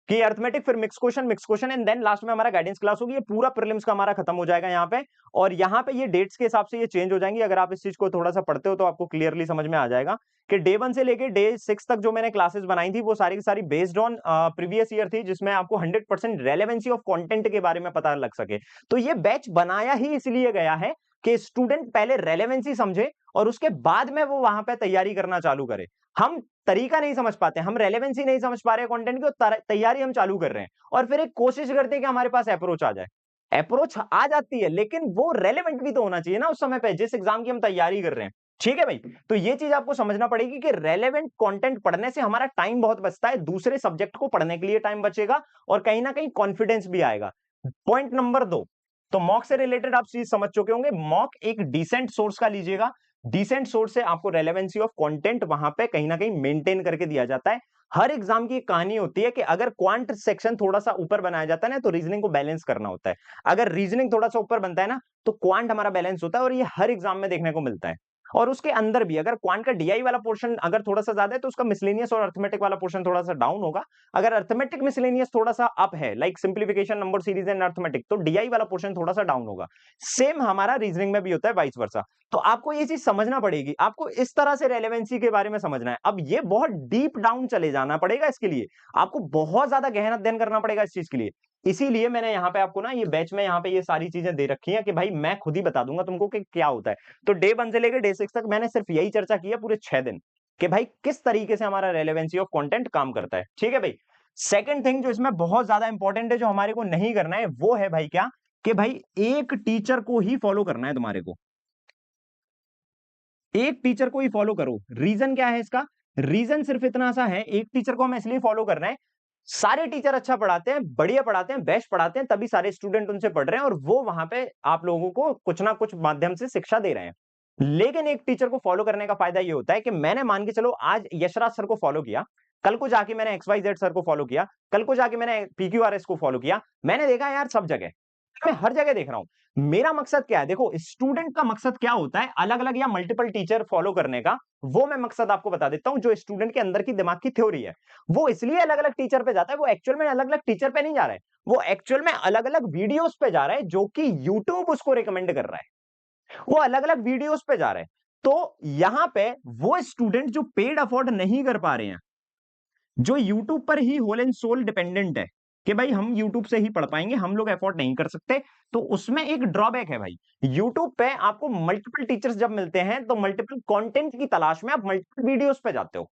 कि अर्थमेटिक, फिर mix question and then last में हमारा गाइडेंस क्लास होगी। ये पूरा प्रीलिम्स का हमारा खत्म हो जाएगा यहाँ पे। और यहाँ पे ये डेट्स के हिसाब से ये चेंज हो जाएंगी, अगर आप इस चीज को थोड़ा सा पढ़ते हो तो आपको क्लियरली समझ में आ जाएगा कि डे 1 से लेके डे 6 तक जो मैंने क्लासेस बनाई थी वो सारी की सारी बेस्ड ऑन प्रीवियस ईयर थी, जिसमें आपको 100% रेलेवेंसी ऑफ कंटेंट के बारे में पता लग सके। तो ये बैच बनाया ही इसलिए गया है कि स्टूडेंट पहले रेलेवेंसी समझे और उसके बाद में वो वहां पे तैयारी करना चालू करे। हम तरीका नहीं समझ पाते, हम रेलेवेंसी नहीं समझ पा रहे कंटेंट की, और तैयारी हम चालू कर रहे हैं और फिर एक कोशिश करते हैं कि हमारे पास अप्रोच आ जाए। अप्रोच आ जाती है लेकिन वो रेलेवेंट भी तो होना चाहिए ना उस समय पे जिस एग्जाम की हम तैयारी कर रहे हैं। ठीक है भाई, तो ये चीज आपको समझना पड़ेगी कि रेलेवेंट कंटेंट पढ़ने से हमारा टाइम बहुत बचता है, दूसरे सब्जेक्ट को पढ़ने के लिए टाइम बचेगा और कहीं ना कहीं कॉन्फिडेंस भी आएगा। पॉइंट नंबर 2, तो मॉक से रिलेटेड आप चीज समझ चुके होंगे। मॉक एक डिसेंट सोर्स का लीजिएगा, डिसेंट सोर्स से आपको रेलेवेंसी ऑफ कंटेंट वहां पे कहीं ना कहीं मेंटेन करके दिया जाता है। हर एग्जाम की कहानी होती है कि अगर क्वांट सेक्शन थोड़ा सा ऊपर बनाया जाता है ना तो रीजनिंग को बैलेंस करना होता है, अगर रीजनिंग थोड़ा सा ऊपर बनता है ना तो क्वांट हमारा बैलेंस होता है, और ये हर एग्जाम में देखने को मिलता है। और उसके अंदर भी अगर क्वांट का डीआई वाला पोर्शन अगर थोड़ा सा ज्यादा है तो उसका मिसलेनियस और अर्थमेटिक वाला पोर्शन थोड़ा सा डाउन होगा। अगर अर्थमेटिक मिसलेनियस थोड़ा सा अप है like simplification, number series and arithmetic, तो डीआई वाला पोर्शन थोड़ा सा डाउन होगा। सेम हमारा रीजनिंग में भी होता है वाइस वर्सा। तो आपको ये चीज समझना पड़ेगी, आपको इस तरह से रेलेवेंसी के बारे में समझना है। अब ये बहुत डीप डाउन चले जाना पड़ेगा, इसके लिए आपको बहुत ज्यादा गहन अध्ययन करना पड़ेगा इस चीज के लिए। इसीलिए मैंने यहाँ पे आपको ना ये बैच में यहाँ पे ये सारी चीजें दे रखी हैं कि भाई मैं खुद ही बता दूंगा तुमको कि क्या होता है। तो डे 1 से लेकर डे 6 तक मैंने सिर्फ यही चर्चा की है पूरे 6 दिन कि भाई किस तरीके से हमारा रेलेवेंसी ऑफ कंटेंट काम करता है। ठीक है भाई, सेकंड थिंग जो इसमें बहुत ज्यादा इंपॉर्टेंट है जो हमारे को नहीं करना है वो है भाई क्या, कि भाई एक टीचर को ही फॉलो करना है तुम्हारे को, एक टीचर को ही फॉलो करो। रीजन क्या है इसका, रीजन सिर्फ इतना सा है, एक टीचर को हमें इसलिए फॉलो करना है, सारे टीचर अच्छा पढ़ाते हैं, बढ़िया पढ़ाते हैं, बेस्ट पढ़ाते हैं, तभी सारे स्टूडेंट उनसे पढ़ रहे हैं और वो वहां पे आप लोगों को कुछ ना कुछ माध्यम से शिक्षा दे रहे हैं। लेकिन एक टीचर को फॉलो करने का फायदा ये होता है कि मैंने मान के चलो आज यशराज सर को फॉलो किया, कल को जाके मैंने XYZ सर को फॉलो किया, कल को जाके मैंने PQRS को फॉलो किया, मैंने देखा यार सब जगह, मैं हर जगह देख रहा हूं। मेरा मकसद क्या है? देखो, स्टूडेंट का मकसद क्या होता है अलग अलग या मल्टीपल टीचर फॉलो करने का, वो मैं मकसद आपको बता देता हूं। जो स्टूडेंट के अंदर की दिमाग की थ्योरी है, वो इसलिए अलग अलग टीचर पे जाता है, वो एक्चुअल में अलग अलग टीचर पे नहीं जा रहा है, वो एक्चुअल में अलग अलग वीडियोस पे जा रहा है जो कि यूट्यूब उसको रिकमेंड कर रहा है, वो अलग अलग वीडियोस पे जा रहे हैं। तो यहां पे वो स्टूडेंट जो पेड अफोर्ड नहीं कर पा रहे हैं, जो यूट्यूब पर ही होल एंड सोल डिपेंडेंट है कि भाई हम यूट्यूब से ही पढ़ पाएंगे, हम लोग अफोर्ड नहीं कर सकते, तो उसमें एक ड्रॉबैक है भाई। यूट्यूब पे आपको मल्टीपल टीचर्स जब मिलते हैं तो मल्टीपल कंटेंट की तलाश में आप मल्टीपल वीडियोस पे जाते हो।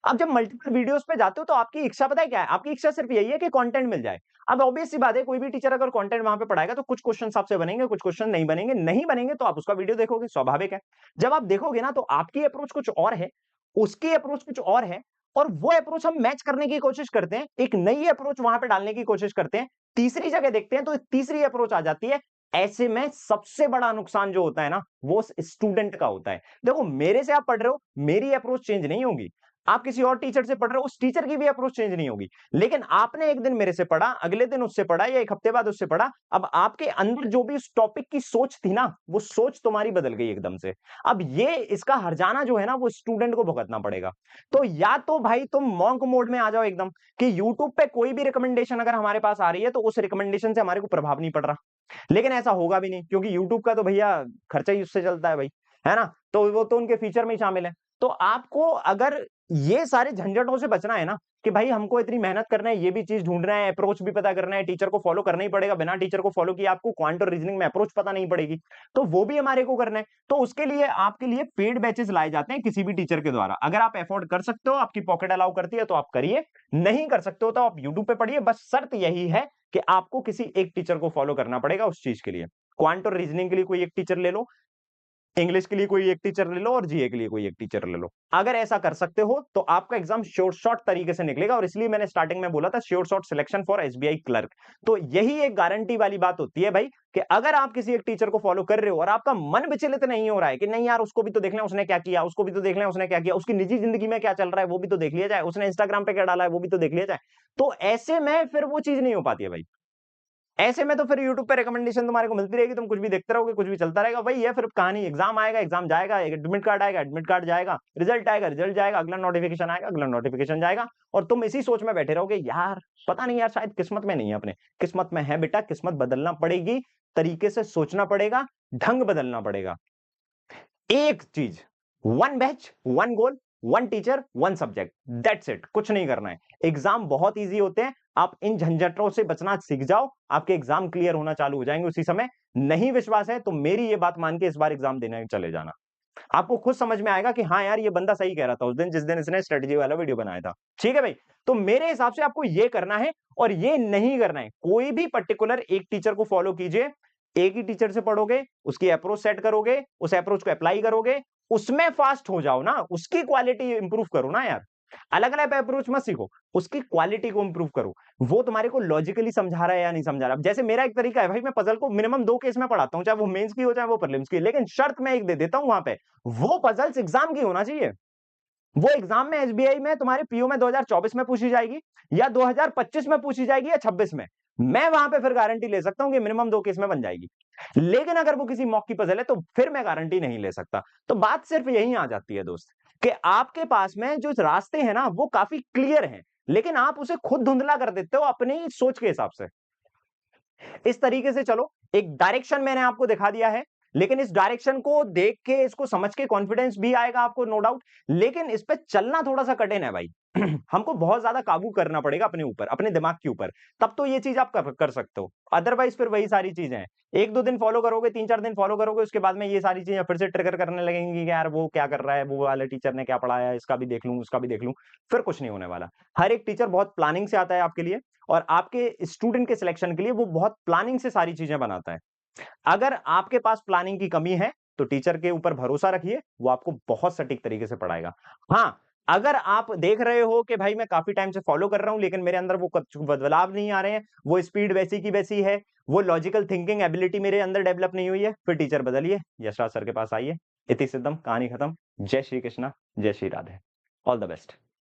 अब जब मल्टीपल वीडियोस पे जाते हो तो आपकी इच्छा पता है क्या है? आपकी इच्छा सिर्फ यही है कि कंटेंट मिल जाए। अब ऑब्वियस सी बात है, कोई भी टीचर अगर कंटेंट वहां पे पढ़ाएगा तो कुछ क्वेश्चन आपसे बनेंगे, कुछ क्वेश्चन नहीं बनेंगे, नहीं बनेंगे तो आप उसका वीडियो देखोगे, स्वाभाविक है। जब आप देखोगे ना तो आपकी अप्रोच कुछ और है, उसकी अप्रोच कुछ और है, और वो अप्रोच हम मैच करने की कोशिश करते हैं, एक नई अप्रोच वहां पे डालने की कोशिश करते हैं, तीसरी जगह देखते हैं तो तीसरी अप्रोच आ जाती है। ऐसे में सबसे बड़ा नुकसान जो होता है ना, वो स्टूडेंट का होता है। देखो, मेरे से आप पढ़ रहे हो, मेरी अप्रोच चेंज नहीं होगी, आप किसी और टीचर से पढ़ रहे हो, उस टीचर की भी अप्रोच चेंज नहीं होगी, लेकिन आपने एक दिन मेरे से पढ़ा, अगले दिन उससे पढ़ा, या एक हफ्ते बाद उससे पढ़ा, अब आपके अंदर जो भी उस टॉपिक की सोच थी ना, वो सोच तुम्हारी बदल गई एकदम से। अब ये इसका हर्जाना जो है ना, वो स्टूडेंट को भुगतना पड़ेगा। तो या तो भाई तुम मॉन्क मोड में आ जाओ एकदम, कि यूट्यूब पे कोई भी रिकमेंडेशन अगर हमारे पास आ रही है तो उस रिकमेंडेशन से हमारे को प्रभाव नहीं पड़ रहा, लेकिन ऐसा होगा भी नहीं, क्योंकि यूट्यूब का तो भैया खर्चा ही उससे चलता है भाई, है ना? तो वो तो उनके फीचर में ही शामिल है। तो आपको अगर ये सारे झंझटों से बचना है ना, कि भाई हमको इतनी मेहनत करना है, ये भी चीज ढूंढना है, अप्रोच भी पता करना है, टीचर को फॉलो करना ही पड़ेगा, बिना टीचर को फॉलो किए आपको क्वांट और रीजनिंग में अप्रोच पता नहीं पड़ेगी, तो वो भी हमारे को करना है। तो उसके लिए आपके लिए पेड बैचेस लाए जाते हैं किसी भी टीचर के द्वारा। अगर आप अफोर्ड कर सकते हो, आपकी पॉकेट अलाउ करती है तो आप करिए, नहीं कर सकते हो तो आप यूट्यूब पे पढ़िए। बस शर्त यही है कि आपको किसी एक टीचर को फॉलो करना पड़ेगा उस चीज के लिए। क्वांट और रीजनिंग के लिए कोई एक टीचर ले लो, इंग्लिश के लिए कोई एक टीचर ले लो, और जीए के लिए कोई एक टीचर ले लो। अगर ऐसा कर सकते हो तो आपका एग्जाम श्योर शॉर्ट तरीके से निकलेगा, और इसलिए मैंने स्टार्टिंग में बोला था sure short selection for SBI clerk. तो यही एक गारंटी वाली बात होती है भाई, कि अगर आप किसी एक टीचर को फॉलो कर रहे हो और आपका मन विचलित नहीं हो रहा है कि नहीं यार उसको भी तो देख लें उसने क्या किया, उसको भी तो देख लें उसने क्या किया, उसकी निजी जिंदगी में क्या चल रहा है वो भी तो देख लिया जाए, उसने इंस्टाग्राम पे क्या डाला है वो भी तो देख लिया जाए, तो ऐसे में फिर वो चीज नहीं हो पाती है भाई। ऐसे में तो फिर यूट्यूब पे रिकमेंडेशन तुम्हारे को मिलती रहेगी, तुम कुछ भी देखते रहोगे, कुछ भी चलता रहेगा। वही है फिर कहानी, एग्जाम आएगा, एग्जाम जाएगा, एडमिट कार्ड आएगा, एडमिट कार्ड जाएगा, रिजल्ट आएगा, रिजल्ट जाएगा, अगला नोटिफिकेशन आएगा, अगला नोटिफिकेशन जाएगा, और तुम इसी सोच में बैठे रहोगे यार पता नहीं यार शायद किस्मत में नहीं है अपने। किस्मत में है बेटा, किस्मत बदलना पड़ेगी, तरीके से सोचना पड़ेगा, ढंग बदलना पड़ेगा। एक चीज, one batch, one goal, one teacher, one subject, that's it, कुछ नहीं करना है। एग्जाम बहुत इजी होते हैं, आप इन झंझटों से बचना सीख जाओ, आपके एग्जाम क्लियर होना चालू हो जाएंगे उसी समय। नहीं विश्वास है तो मेरी ये बात मान के इस बार एग्जाम देने चले जाना, आपको खुद समझ में आएगा कि हाँ यार ये बंदा सही कह रहा था उस दिन, जिस दिन इसने स्ट्रेटजी वाला वीडियो बनाया था। ठीक है भाई, तो मेरे हिसाब से आपको ये करना है और ये नहीं करना है। कोई भी पर्टिकुलर एक टीचर को फॉलो कीजिए, एक ही टीचर से पढ़ोगे, उसकी अप्रोच सेट करोगे, उस अप्रोच को अप्लाई करोगे, उसमें फास्ट हो जाओ ना, उसकी क्वालिटी इंप्रूव करो ना यार। अलग अलग अप्रोच मत सीखो, उसकी क्वालिटी को इंप्रूव करो। वो तुम्हारे को लॉजिकली समझा रहा है या नहीं समझा रहा। जैसे मेरा एक तरीका है भाई, मैं पजल को मिनिमम 2 केस में पढ़ाता हूं, चाहे वो मेंस की हो चाहे वो प्रीलिम्स की, लेकिन शर्त मैं एक दे देता हूं वहां पे, वो पजल्स एग्जाम की होना चाहिए। वो एग्जाम में एसबीआई में तुम्हारे पीओ में 2024 में पूछी जाएगी, या 2025 में पूछी जाएगी, या 26 में। मैं वहां पे फिर गारंटी ले सकता हूं कि मिनिमम 2 केस में बन जाएगी। लेकिन अगर वो किसी मॉक की पजल है तो फिर मैं गारंटी नहीं ले सकता। तो बात सिर्फ यही आ जाती है दोस्त, कि आपके पास में जो रास्ते हैं ना वो काफी क्लियर हैं, लेकिन आप उसे खुद धुंधला कर देते हो अपनी सोच के हिसाब से। इस तरीके से चलो, एक डायरेक्शन मैंने आपको दिखा दिया है, लेकिन इस डायरेक्शन को देख के इसको समझ के कॉन्फिडेंस भी आएगा आपको, नो डाउट, लेकिन इस पे चलना थोड़ा सा कठिन है भाई। हमको बहुत ज्यादा काबू करना पड़ेगा अपने ऊपर, अपने दिमाग के ऊपर, तब तो ये चीज आप कर सकते हो। अदरवाइज फिर वही सारी चीजें हैं, एक दो दिन फॉलो करोगे, 3-4 दिन फॉलो करोगे, उसके बाद में ये सारी चीजें फिर से ट्रिगर करने लगेंगी कि यार वो क्या कर रहा है, वो वाले टीचर ने क्या पढ़ाया, इसका भी देख लूं, उसका भी देख लूं। फिर कुछ नहीं होने वाला। हर एक टीचर बहुत प्लानिंग से आता है आपके लिए, और आपके स्टूडेंट के सिलेक्शन के लिए वो बहुत प्लानिंग से सारी चीजें बनाता है। अगर आपके पास प्लानिंग की कमी है तो टीचर के ऊपर भरोसा रखिए, वो आपको बहुत सटीक तरीके से पढ़ाएगा। हाँ, अगर आप देख रहे हो कि भाई मैं काफी टाइम से फॉलो कर रहा हूं लेकिन मेरे अंदर वो कुछ बदलाव नहीं आ रहे हैं, वो स्पीड वैसी की वैसी है, वो लॉजिकल थिंकिंग एबिलिटी मेरे अंदर डेवलप नहीं हुई है, फिर टीचर बदलिए, यशराज सर के पास आइए। इति सिद्धम, कहानी खत्म। जय श्री कृष्णा, जय Shri Radhe. All the best.